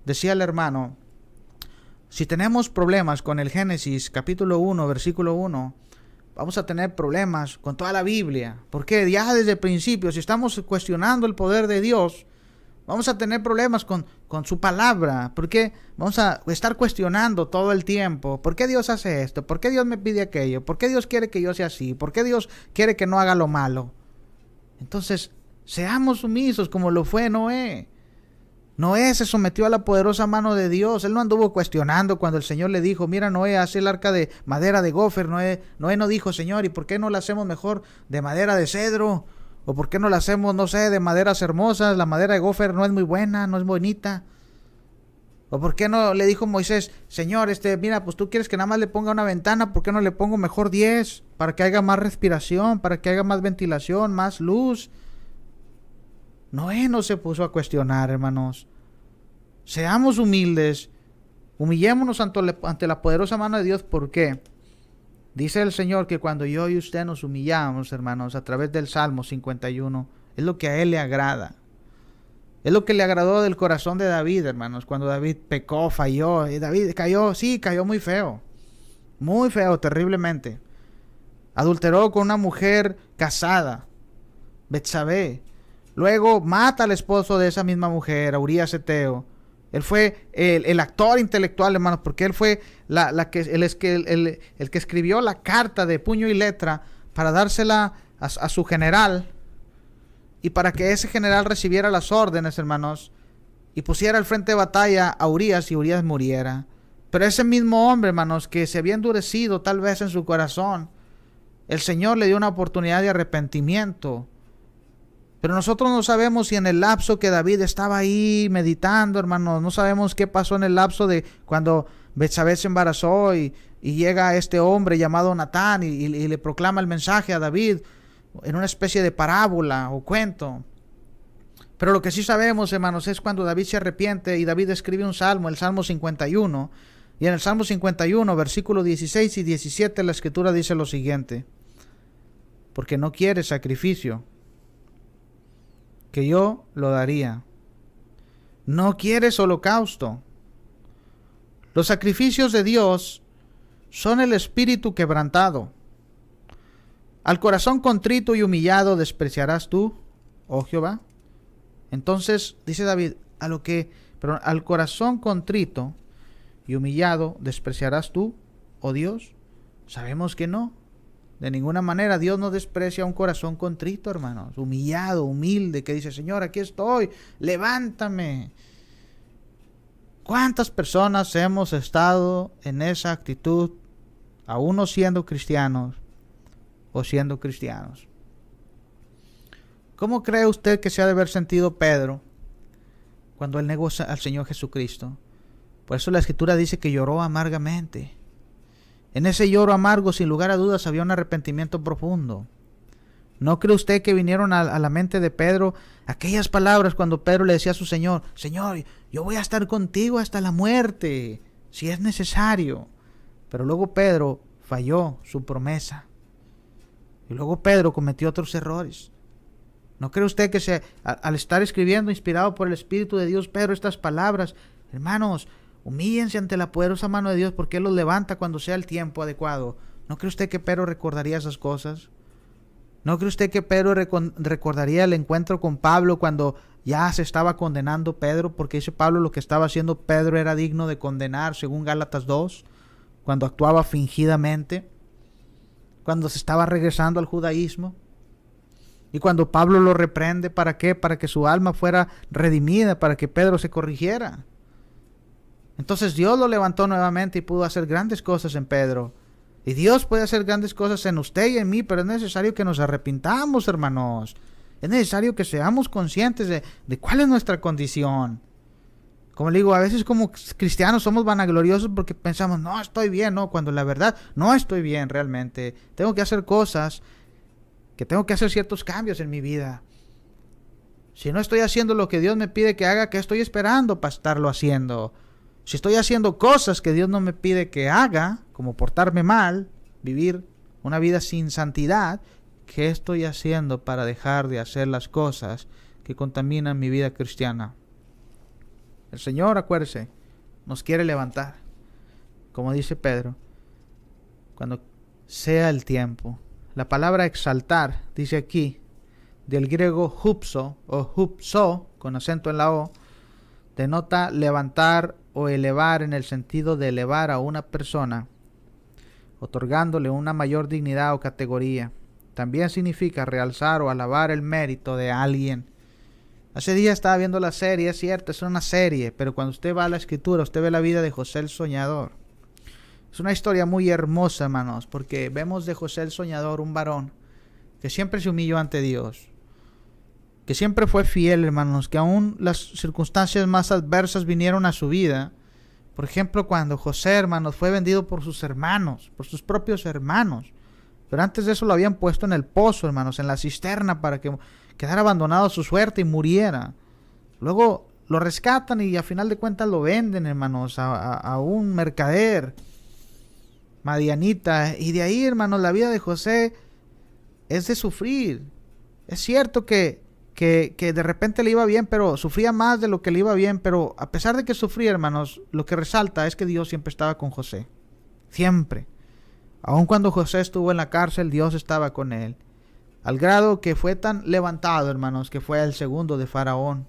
Decía el hermano, si tenemos problemas con el Génesis capítulo 1, versículo 1, vamos a tener problemas con toda la Biblia. Porque ya desde el principio, si estamos cuestionando el poder de Dios, vamos a tener problemas con su palabra, porque vamos a estar cuestionando todo el tiempo. ¿Por qué Dios hace esto? ¿Por qué Dios me pide aquello? ¿Por qué Dios quiere que yo sea así? ¿Por qué Dios quiere que no haga lo malo? Entonces, seamos sumisos como lo fue Noé. Noé se sometió a la poderosa mano de Dios. Él no anduvo cuestionando cuando el Señor le dijo, mira Noé, haz el arca de madera de gofer. Noé no dijo, Señor, ¿y por qué no la hacemos mejor de madera de cedro? ¿O por qué no la hacemos, no sé, de maderas hermosas? La madera de gofer no es muy buena, no es bonita. ¿O por qué no le dijo Moisés, Señor, mira, pues tú quieres que nada más le ponga una ventana, ¿por qué no le pongo mejor 10? Para que haya más respiración, para que haya más ventilación, más luz. Noé no se puso a cuestionar, hermanos. Seamos humildes, humillémonos ante la poderosa mano de Dios. ¿Por qué? Dice el Señor que cuando yo y usted nos humillamos, hermanos, a través del Salmo 51, es lo que a Él le agrada. Es lo que le agradó del corazón de David, hermanos, cuando David pecó, falló. Y David cayó muy feo, terriblemente. Adulteró con una mujer casada, Betsabé. Luego mata al esposo de esa misma mujer, a Urías Eteo. Él fue el actor intelectual, hermanos, porque él fue el que escribió la carta de puño y letra para dársela a su general y para que ese general recibiera las órdenes, hermanos, y pusiera al frente de batalla a Urías y Urías muriera. Pero ese mismo hombre, hermanos, que se había endurecido tal vez en su corazón, el Señor le dio una oportunidad de arrepentimiento. Pero nosotros no sabemos si en el lapso que David estaba ahí meditando, hermanos, no sabemos qué pasó en el lapso de cuando Betsabé se embarazó y llega este hombre llamado Natán y le proclama el mensaje a David en una especie de parábola o cuento. Pero lo que sí sabemos, hermanos, es cuando David se arrepiente y David escribe un salmo, el Salmo 51. Y en el Salmo 51, versículos 16 y 17, la Escritura dice lo siguiente: porque no quiere sacrificio, que yo lo daría. No quieres holocausto. Los sacrificios de Dios son el espíritu quebrantado. Al corazón contrito y humillado despreciarás tú, oh Jehová. Entonces, dice David, al corazón contrito y humillado despreciarás tú, oh Dios. Sabemos que no. De ninguna manera Dios no desprecia un corazón contrito, hermanos, humillado, humilde, que dice, Señor, aquí estoy, levántame. ¿Cuántas personas hemos estado en esa actitud, aún no siendo cristianos o siendo cristianos? ¿Cómo cree usted que se ha de haber sentido Pedro cuando él negó al Señor Jesucristo? Por eso la Escritura dice que lloró amargamente. En ese lloro amargo, sin lugar a dudas, había un arrepentimiento profundo. ¿No cree usted que vinieron a la mente de Pedro aquellas palabras cuando Pedro le decía a su Señor, Señor, yo voy a estar contigo hasta la muerte, si es necesario? Pero luego Pedro falló su promesa. Y luego Pedro cometió otros errores. ¿No cree usted que al estar escribiendo, inspirado por el Espíritu de Dios, Pedro, estas palabras, hermanos, humíllense ante la poderosa mano de Dios porque Él los levanta cuando sea el tiempo adecuado? ¿No cree usted que Pedro recordaría esas cosas? ¿No cree usted que Pedro recordaría el encuentro con Pablo cuando ya se estaba condenando Pedro? Porque dice Pablo, lo que estaba haciendo Pedro era digno de condenar, según Gálatas 2, cuando actuaba fingidamente, cuando se estaba regresando al judaísmo. Y cuando Pablo lo reprende, ¿para qué? Para que su alma fuera redimida, para que Pedro se corrigiera. Entonces Dios lo levantó nuevamente y pudo hacer grandes cosas en Pedro. Y Dios puede hacer grandes cosas en usted y en mí, pero es necesario que nos arrepintamos, hermanos. Es necesario que seamos conscientes de cuál es nuestra condición. Como le digo, a veces como cristianos somos vanagloriosos porque pensamos, no, estoy bien, no, cuando la verdad no estoy bien realmente. Tengo que hacer cosas, que tengo que hacer ciertos cambios en mi vida. Si no estoy haciendo lo que Dios me pide que haga, ¿qué estoy esperando para estarlo haciendo? Si estoy haciendo cosas que Dios no me pide que haga, como portarme mal, vivir una vida sin santidad, ¿qué estoy haciendo para dejar de hacer las cosas que contaminan mi vida cristiana? El Señor, acuérdese, nos quiere levantar. Como dice Pedro, cuando sea el tiempo. La palabra exaltar, dice aquí, del griego hupso o hupso, con acento en la O, denota levantar o elevar en el sentido de elevar a una persona, otorgándole una mayor dignidad o categoría. También significa realzar o alabar el mérito de alguien. Hace días estaba viendo la serie, es cierto, es una serie, pero cuando usted va a la escritura, usted ve la vida de José el Soñador. Es una historia muy hermosa, hermanos, porque vemos de José el Soñador un varón que siempre se humilló ante Dios, que siempre fue fiel, hermanos, que aún las circunstancias más adversas vinieron a su vida. Por ejemplo, cuando José, hermanos, fue vendido por sus hermanos, por sus propios hermanos. Pero antes de eso lo habían puesto en el pozo, hermanos, en la cisterna, para que quedara abandonado a su suerte y muriera. Luego lo rescatan y a final de cuentas lo venden, hermanos, a un mercader madianita. Y de ahí, hermanos, la vida de José es de sufrir. Es cierto que de repente le iba bien, pero sufría más de lo que le iba bien. Pero a pesar de que sufría, hermanos, lo que resalta es que Dios siempre estaba con José. Siempre. Aun cuando José estuvo en la cárcel, Dios estaba con él. Al grado que fue tan levantado, hermanos, que fue el segundo de Faraón.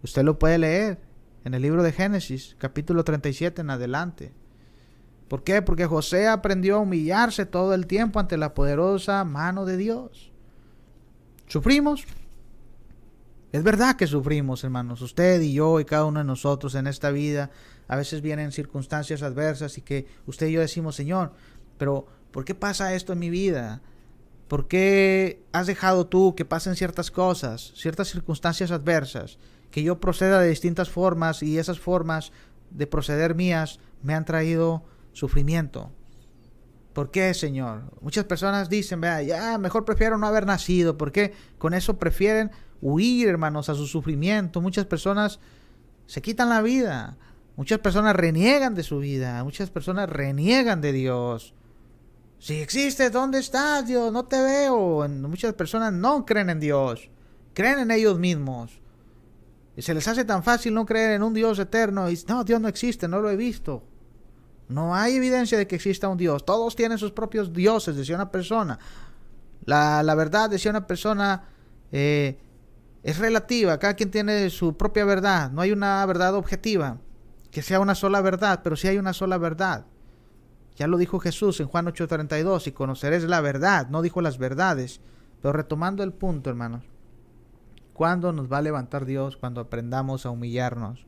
Usted lo puede leer en el libro de Génesis, capítulo 37 en adelante. ¿Por qué? Porque José aprendió a humillarse todo el tiempo ante la poderosa mano de Dios. ¿Sufrimos? Es verdad que sufrimos, hermanos. Usted y yo y cada uno de nosotros en esta vida. A veces vienen circunstancias adversas y que usted y yo decimos, Señor, pero ¿por qué pasa esto en mi vida? ¿Por qué has dejado tú que pasen ciertas cosas, ciertas circunstancias adversas, que yo proceda de distintas formas y esas formas de proceder mías me han traído sufrimiento? ¿Por qué, Señor? Muchas personas dicen, vea, ya mejor prefiero no haber nacido, porque con eso prefieren huir, hermanos, a su sufrimiento. Muchas personas se quitan la vida, muchas personas reniegan de su vida, muchas personas reniegan de Dios. Si existes, ¿dónde estás, Dios? No te veo. Muchas personas no creen en Dios, creen en ellos mismos. Y se les hace tan fácil no creer en un Dios eterno. Y no, Dios no existe, no lo he visto. No hay evidencia de que exista un Dios. Todos tienen sus propios dioses, decía una persona. La verdad, decía una persona, es relativa. Cada quien tiene su propia verdad. No hay una verdad objetiva, que sea una sola verdad, pero sí hay una sola verdad. Ya lo dijo Jesús en Juan 8:32, y conoceréis la verdad. No dijo las verdades. Pero retomando el punto, hermanos, ¿cuándo nos va a levantar Dios? Cuando aprendamos a humillarnos.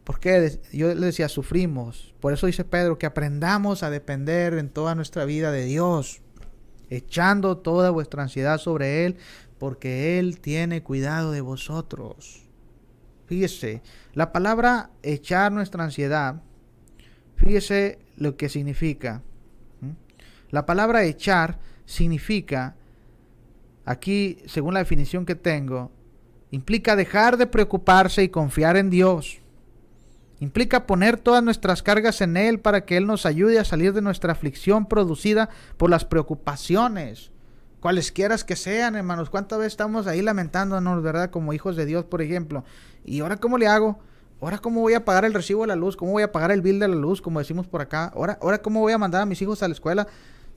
Porque yo le decía, sufrimos. Por eso dice Pedro que aprendamos a depender en toda nuestra vida de Dios, echando toda vuestra ansiedad sobre Él, porque Él tiene cuidado de vosotros. Fíjese, la palabra echar nuestra ansiedad, fíjese lo que significa. La palabra echar significa, aquí según la definición que tengo, implica dejar de preocuparse y confiar en Dios. Implica poner todas nuestras cargas en Él para que Él nos ayude a salir de nuestra aflicción producida por las preocupaciones, cualesquiera que sean, hermanos. ¿Cuántas veces estamos ahí lamentándonos, verdad? Como hijos de Dios, por ejemplo. ¿Y ahora cómo le hago? ¿Ahora cómo voy a pagar el recibo de la luz? ¿Cómo voy a pagar el bill de la luz, como decimos por acá? ¿Ahora cómo voy a mandar a mis hijos a la escuela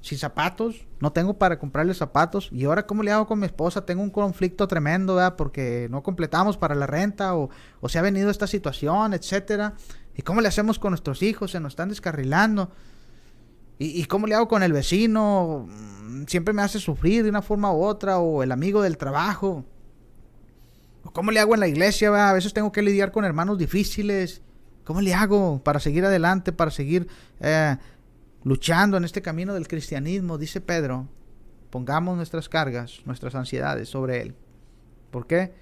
sin zapatos? No tengo para comprarles zapatos. ¿Y ahora cómo le hago con mi esposa? Tengo un conflicto tremendo, ¿verdad? Porque no completamos para la renta o se ha venido esta situación, etcétera. ¿Y cómo le hacemos con nuestros hijos? Se nos están descarrilando. ¿Y cómo le hago con el vecino? Siempre me hace sufrir de una forma u otra. O el amigo del trabajo. ¿O cómo le hago en la iglesia, ¿verdad? A veces tengo que lidiar con hermanos difíciles. ¿Cómo le hago para seguir adelante, para seguir luchando en este camino del cristianismo? Dice Pedro, pongamos nuestras cargas, nuestras ansiedades sobre Él. ¿Por qué?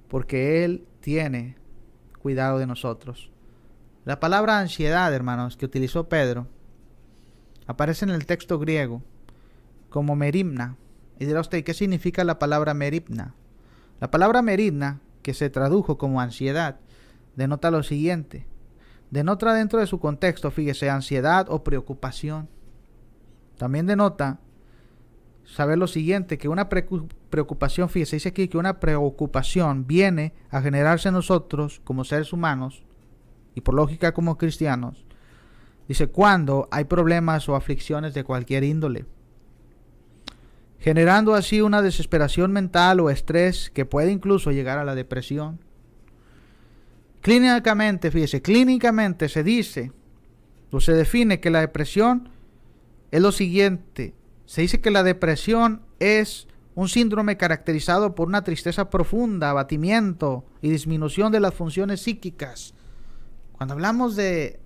Porque Él tiene cuidado de nosotros. La palabra ansiedad, hermanos, que utilizó Pedro, aparece en el texto griego como merimna, Y dirá usted, ¿qué significa la palabra merimna? La palabra merimna, que se tradujo como ansiedad, denota lo siguiente. Denota dentro de su contexto, fíjese, ansiedad o preocupación. También denota saber lo siguiente, que una preocupación, fíjese, dice aquí que una preocupación viene a generarse en nosotros como seres humanos y por lógica como cristianos. Dice, cuando hay problemas o aflicciones de cualquier índole, generando así una desesperación mental o estrés que puede incluso llegar a la depresión. Clínicamente, fíjese, clínicamente se dice o se define que la depresión es lo siguiente. Se dice que la depresión es un síndrome caracterizado por una tristeza profunda, abatimiento y disminución de las funciones psíquicas. Cuando hablamos de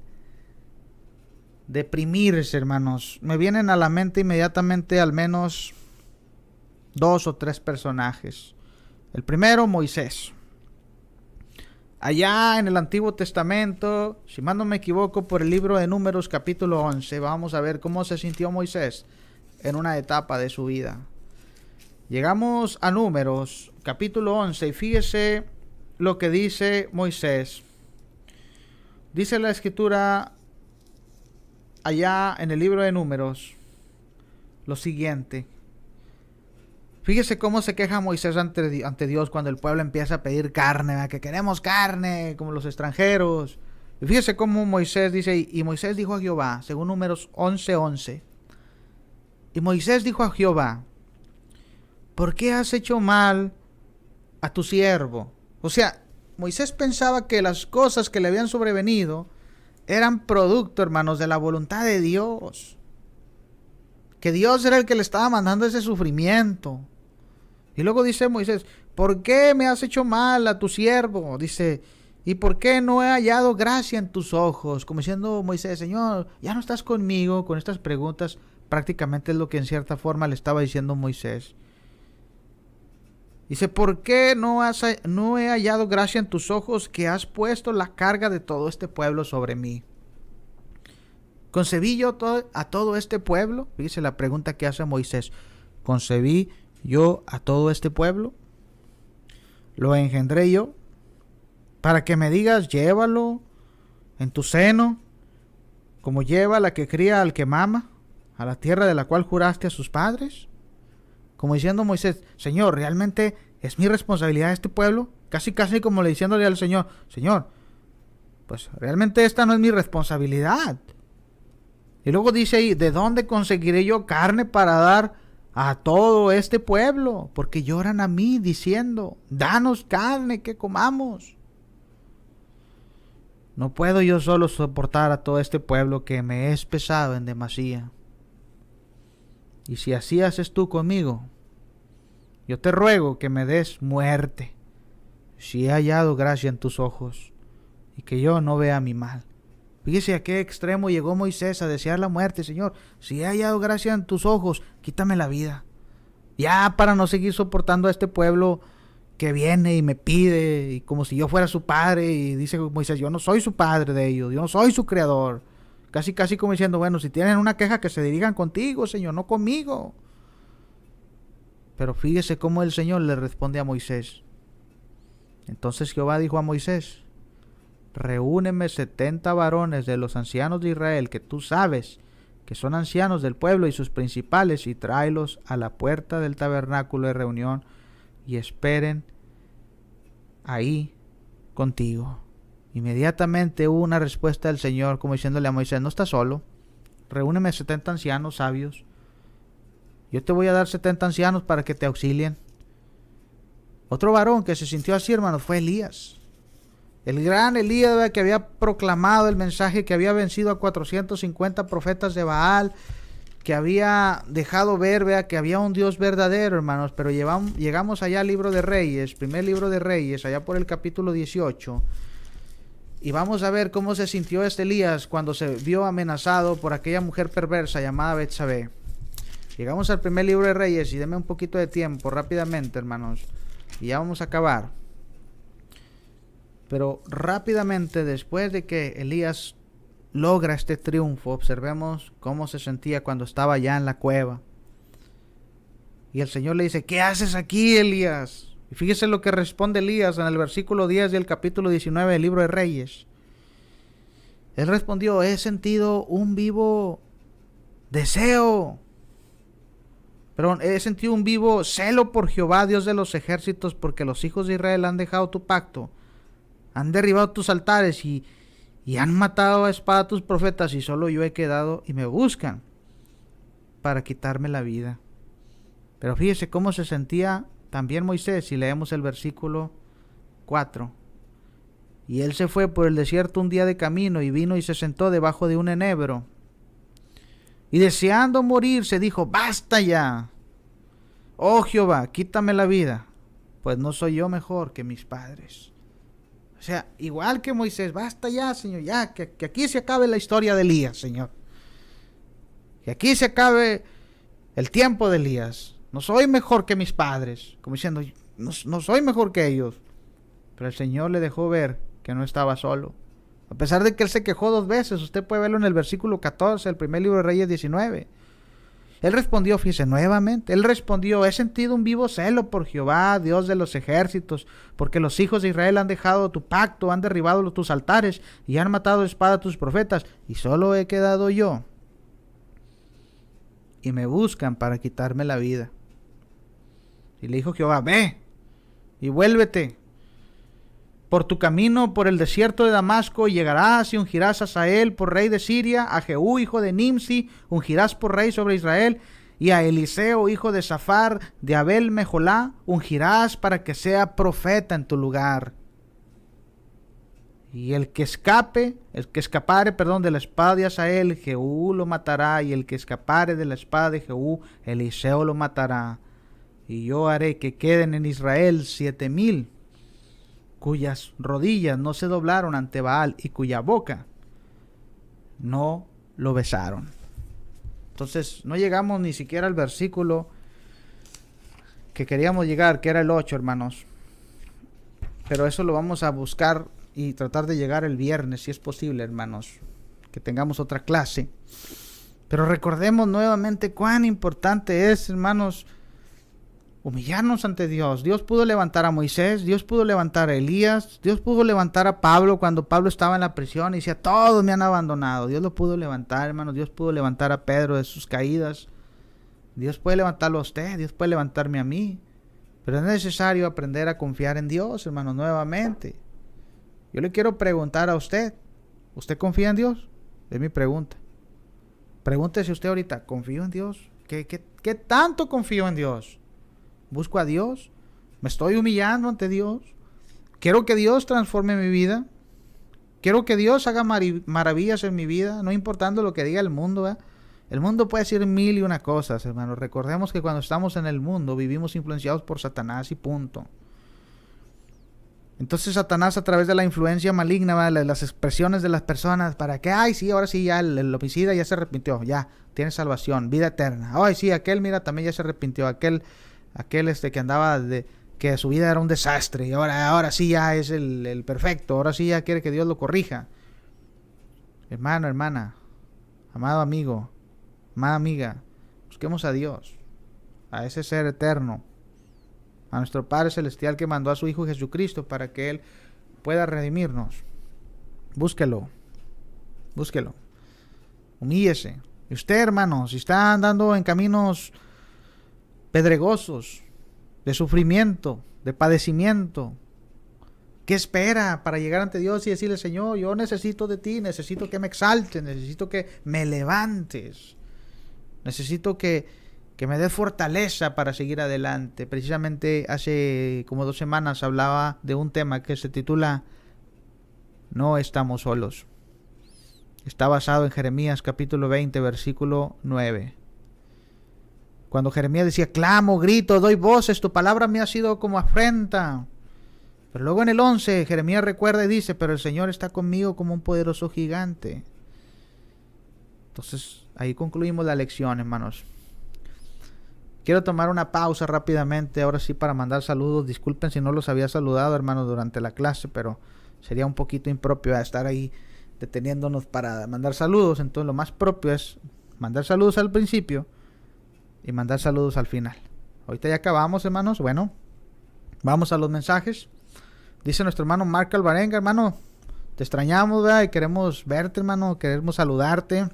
deprimirse, hermanos, me vienen a la mente inmediatamente al menos 2 o 3 personajes. El primero, Moisés. Allá en el Antiguo Testamento, si mal no me equivoco, por el libro de Números capítulo 11, vamos a ver cómo se sintió Moisés en una etapa de su vida. Llegamos a Números capítulo 11 y fíjese lo que dice Moisés. Dice la escritura allá en el libro de Números lo siguiente. Fíjese cómo se queja Moisés ante Dios cuando el pueblo empieza a pedir carne, ¿verdad? Que queremos carne, como los extranjeros. Y fíjese cómo Moisés dice, y Moisés dijo a Jehová, según Números 11:11. Y Moisés dijo a Jehová, ¿por qué has hecho mal a tu siervo? O sea, Moisés pensaba que las cosas que le habían sobrevenido eran producto, hermanos, de la voluntad de Dios. Que Dios era el que le estaba mandando ese sufrimiento. Y luego dice Moisés, ¿por qué me has hecho mal a tu siervo? Dice, ¿y por qué no he hallado gracia en tus ojos? Como diciendo Moisés, Señor, ya no estás conmigo. Con estas preguntas prácticamente es lo que en cierta forma le estaba diciendo Moisés. Dice, ¿por qué no he hallado gracia en tus ojos que has puesto la carga de todo este pueblo sobre mí? ¿Concebí yo a todo este pueblo? Fíjese la pregunta que hace Moisés. ¿Concebí yo a todo este pueblo? ¿Lo engendré yo? Para que me digas, llévalo en tu seno, como lleva la que cría al que mama, a la tierra de la cual juraste a sus padres. Como diciendo Moisés, Señor, ¿realmente es mi responsabilidad este pueblo? Casi como le diciéndole al Señor, Señor, pues realmente esta no es mi responsabilidad. Y luego dice ahí, ¿de dónde conseguiré yo carne para dar a todo este pueblo? Porque lloran a mí diciendo, danos carne que comamos. No puedo yo solo soportar a todo este pueblo que me es pesado en demasía. Y si así haces tú conmigo, yo te ruego que me des muerte, si he hallado gracia en tus ojos, y que yo no vea mi mal. Fíjese a qué extremo llegó Moisés a desear la muerte. Señor, si he hallado gracia en tus ojos, quítame la vida. Ya para no seguir soportando a este pueblo que viene y me pide, y como si yo fuera su padre, y dice Moisés, yo no soy su padre de ellos, yo no soy su creador. Casi como diciendo, bueno, si tienen una queja que se dirijan contigo, Señor, no conmigo. Pero fíjese cómo el Señor le responde a Moisés. Entonces Jehová dijo a Moisés, reúneme 70 varones de los ancianos de Israel, que tú sabes que son ancianos del pueblo y sus principales, y tráelos a la puerta del tabernáculo de reunión, y esperen ahí contigo. Inmediatamente hubo una respuesta del Señor, como diciéndole a Moisés, no estás solo, reúneme 70 ancianos sabios, yo te voy a dar 70 ancianos para que te auxilien. Otro varón que se sintió así, hermanos, fue Elías. El gran Elías, que había proclamado el mensaje, que había vencido a 450 profetas de Baal, que había dejado ver, que había un Dios verdadero, hermanos. Pero llegamos allá al libro de Reyes, primer libro de Reyes, allá por el capítulo 18. Y vamos a ver cómo se sintió este Elías cuando se vio amenazado por aquella mujer perversa llamada Betsabé. Llegamos al primer libro de Reyes y denme un poquito de tiempo rápidamente, hermanos, y ya vamos a acabar. Pero rápidamente, después de que Elías logra este triunfo, observemos cómo se sentía cuando estaba ya en la cueva. Y el Señor le dice, ¿qué haces aquí, Elías? Y fíjese lo que responde Elías en el versículo 10 del capítulo 19 del libro de Reyes. Él respondió, he sentido un vivo deseo. Perdón, he sentido un vivo celo por Jehová, Dios de los ejércitos, porque los hijos de Israel han dejado tu pacto, han derribado tus altares y han matado a espada a tus profetas, y solo yo he quedado y me buscan para quitarme la vida. Pero fíjese cómo se sentía también Moisés, si leemos el versículo 4. Y él se fue por el desierto un día de camino, y vino y se sentó debajo de un enebro. Y deseando morir, se dijo, basta ya. Oh Jehová, quítame la vida, pues no soy yo mejor que mis padres. O sea, igual que Moisés, basta ya, Señor, ya, que aquí se acabe la historia de Elías, Señor. Que aquí se acabe el tiempo de Elías. No soy mejor que mis padres, como diciendo, no soy mejor que ellos. Pero el Señor le dejó ver que no estaba solo. A pesar de que él se quejó 2 veces, usted puede verlo en el versículo 14, el primer libro de Reyes 19. Él respondió, fíjese, nuevamente, él respondió, he sentido un vivo celo por Jehová, Dios de los ejércitos, porque los hijos de Israel han dejado tu pacto, han derribado tus altares y han matado a espada a tus profetas, y solo he quedado yo. Y me buscan para quitarme la vida. Y le dijo Jehová, ve y vuélvete por tu camino por el desierto de Damasco, y llegarás y ungirás a Hazael por rey de Siria, a Jehú hijo de Nimsi ungirás por rey sobre Israel, y a Eliseo hijo de Safar de Abel Mejolá ungirás para que sea profeta en tu lugar. Y el que escapare, de la espada de Hazael, Jehú lo matará, y el que escapare de la espada de Jehú, Eliseo lo matará. Y yo haré que queden en Israel 7,000, cuyas rodillas no se doblaron ante Baal y cuya boca no lo besaron. Entonces no llegamos ni siquiera al versículo que queríamos llegar, que era el 8, hermanos. Pero eso lo vamos a buscar y tratar de llegar el viernes, si es posible, hermanos, que tengamos otra clase. Pero recordemos nuevamente cuán importante es, hermanos, humillarnos ante Dios. Dios pudo levantar a Moisés, Dios pudo levantar a Elías, Dios pudo levantar a Pablo cuando Pablo estaba en la prisión y decía, todos me han abandonado. Dios lo pudo levantar, hermanos. Dios pudo levantar a Pedro de sus caídas. Dios puede levantarlo a usted, Dios puede levantarme a mí. Pero es necesario aprender a confiar en Dios, hermanos, nuevamente. Yo le quiero preguntar a usted, ¿usted confía en Dios? Es mi pregunta. Pregúntese usted ahorita, ¿confío en Dios? ¿Qué tanto confío en Dios? ¿Busco a Dios? ¿Me estoy humillando ante Dios? ¿Quiero que Dios transforme mi vida? ¿Quiero que Dios haga maravillas en mi vida? No importando lo que diga el mundo, ¿eh? El mundo puede decir 1001 cosas, hermanos. Recordemos que cuando estamos en el mundo vivimos influenciados por Satanás y punto. Entonces Satanás, a través de la influencia maligna, ¿vale?, las expresiones de las personas, para que, ay, sí, ahora sí, ya el homicida ya se arrepintió, ya tiene salvación, vida eterna. Ay, sí, aquel, mira, también ya se arrepintió, aquel que andaba que su vida era un desastre, y ahora sí ya es el perfecto, ahora sí ya quiere que Dios lo corrija. Hermano, hermana, amado amigo, amada amiga, busquemos a Dios, a ese ser eterno, a nuestro Padre Celestial que mandó a su Hijo Jesucristo para que Él pueda redimirnos. Búsquelo, humíllese. Y usted, hermano, si está andando en caminos pedregosos, de sufrimiento, de padecimiento, ¿qué espera para llegar ante Dios y decirle, Señor, yo necesito de ti, necesito que me exaltes, necesito que me levantes, necesito que me des fortaleza para seguir adelante? Precisamente hace como 2 semanas hablaba de un tema que se titula No estamos solos. Está basado en Jeremías capítulo 20, versículo 9. Cuando Jeremías decía, clamo, grito, doy voces, tu palabra me ha sido como afrenta. Pero luego en el 11, Jeremías recuerda y dice, pero el Señor está conmigo como un poderoso gigante. Entonces, ahí concluimos la lección, hermanos. Quiero tomar una pausa rápidamente, ahora sí, para mandar saludos. Disculpen si no los había saludado, hermanos, durante la clase, pero sería un poquito impropio estar ahí deteniéndonos para mandar saludos. Entonces, lo más propio es mandar saludos al principio y mandar saludos al final. Ahorita ya acabamos, hermanos. Bueno, vamos a los mensajes. Dice nuestro hermano Marco Alvarenga, hermano, te extrañamos, ¿verdad? Y queremos verte, hermano, queremos saludarte.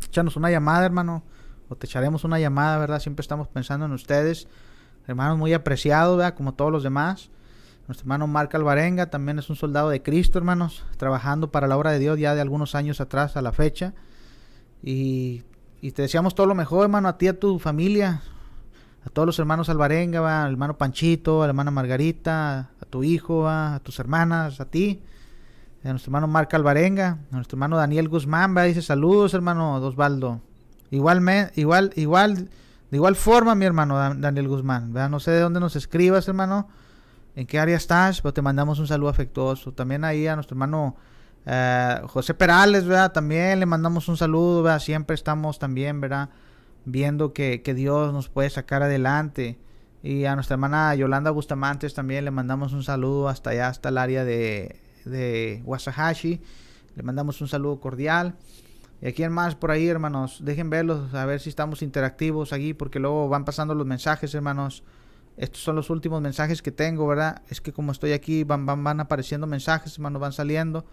Échanos una llamada, hermano, o te echaremos una llamada, ¿verdad? Siempre estamos pensando en ustedes, hermanos muy apreciados, ¿verdad? Como todos los demás. Nuestro hermano Marco Alvarenga también es un soldado de Cristo, hermanos, trabajando para la obra de Dios ya de algunos años atrás a la fecha. Y te deseamos todo lo mejor, hermano, a ti, a tu familia, a todos los hermanos Alvarenga, ¿va? Al hermano Panchito, a la hermana Margarita, a tu hijo, ¿va? A tus hermanas, a ti, a nuestro hermano Marco Alvarenga, a nuestro hermano Daniel Guzmán, ¿va? Dice saludos, hermano Osvaldo. De igual forma, mi hermano Daniel Guzmán, ¿va? No sé de dónde nos escribas, hermano, en qué área estás, pero te mandamos un saludo afectuoso. También ahí a nuestro hermano José Perales, ¿verdad? También le mandamos un saludo, ¿verdad? Siempre estamos también, ¿verdad? Viendo que Dios nos puede sacar adelante. Y a nuestra hermana Yolanda Bustamantes también le mandamos un saludo hasta allá, hasta el área de Wasahashi. Le mandamos un saludo cordial. Y aquí en más por ahí, hermanos, dejen verlos, a ver si estamos interactivos aquí, porque luego van pasando los mensajes, hermanos. Estos son los últimos mensajes que tengo, ¿verdad? Es que como estoy aquí, van apareciendo mensajes, hermanos, van saliendo.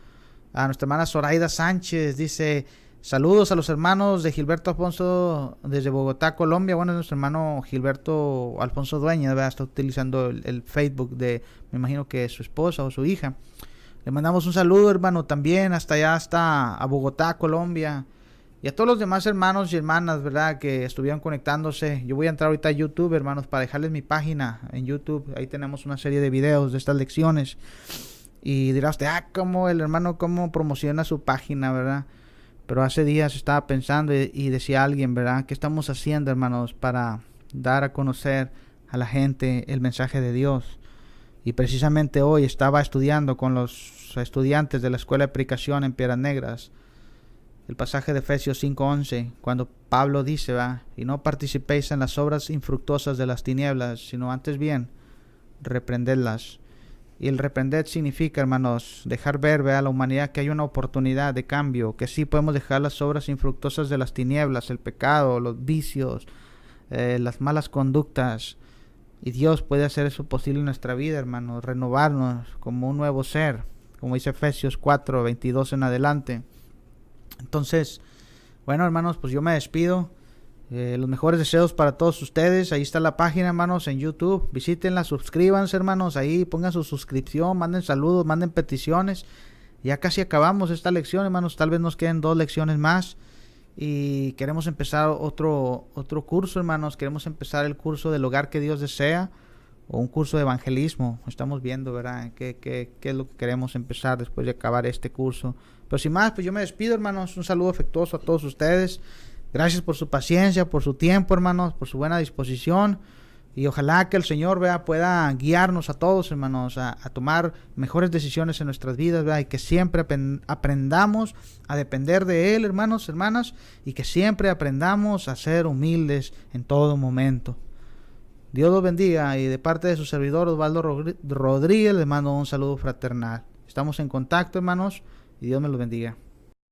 A nuestra hermana Zoraida Sánchez dice: saludos a los hermanos de Gilberto Alfonso desde Bogotá, Colombia. Bueno, nuestro hermano Gilberto Alfonso Dueña, ¿verdad? Está utilizando el Facebook de, me imagino que su esposa o su hija. Le mandamos un saludo, hermano, también hasta allá, hasta a Bogotá, Colombia. Y a todos los demás hermanos y hermanas, ¿verdad? Que estuvieron conectándose. Yo voy a entrar ahorita a YouTube, hermanos, para dejarles mi página en YouTube. Ahí tenemos una serie de videos de estas lecciones. Y dirá usted, cómo el hermano, cómo promociona su página, ¿verdad? Pero hace días estaba pensando y decía alguien, ¿verdad? ¿Qué estamos haciendo, hermanos, para dar a conocer a la gente el mensaje de Dios? Y precisamente hoy estaba estudiando con los estudiantes de la Escuela de Predicación en Piedras Negras el pasaje de Efesios 5:11, cuando Pablo dice, ¿verdad? Y no participéis en las obras infructuosas de las tinieblas, sino antes bien, reprendedlas. Y el reprender significa, hermanos, dejar ver, a la humanidad que hay una oportunidad de cambio, que sí podemos dejar las obras infructuosas de las tinieblas, el pecado, los vicios, las malas conductas. Y Dios puede hacer eso posible en nuestra vida, hermanos, renovarnos como un nuevo ser, como dice Efesios 4:22 en adelante. Entonces, bueno, hermanos, pues yo me despido. Los mejores deseos para todos ustedes. Ahí está la página, hermanos, en YouTube. Visítenla, suscríbanse, hermanos. Ahí pongan su suscripción, manden saludos, manden peticiones. Ya casi acabamos esta lección, hermanos. Tal vez nos queden 2 lecciones más. Y queremos empezar otro curso, hermanos. Queremos empezar el curso del hogar que Dios desea. O un curso de evangelismo. Estamos viendo, ¿verdad? ¿Qué es lo que queremos empezar después de acabar este curso? Pero sin más, pues yo me despido, hermanos. Un saludo afectuoso a todos ustedes. Gracias por su paciencia, por su tiempo, hermanos, por su buena disposición. Y ojalá que el Señor, pueda guiarnos a todos, hermanos, a tomar mejores decisiones en nuestras vidas, y que siempre aprendamos a depender de Él, hermanos, hermanas, y que siempre aprendamos a ser humildes en todo momento. Dios los bendiga, y de parte de su servidor Osvaldo Rodríguez les mando un saludo fraternal. Estamos en contacto, hermanos, y Dios me los bendiga.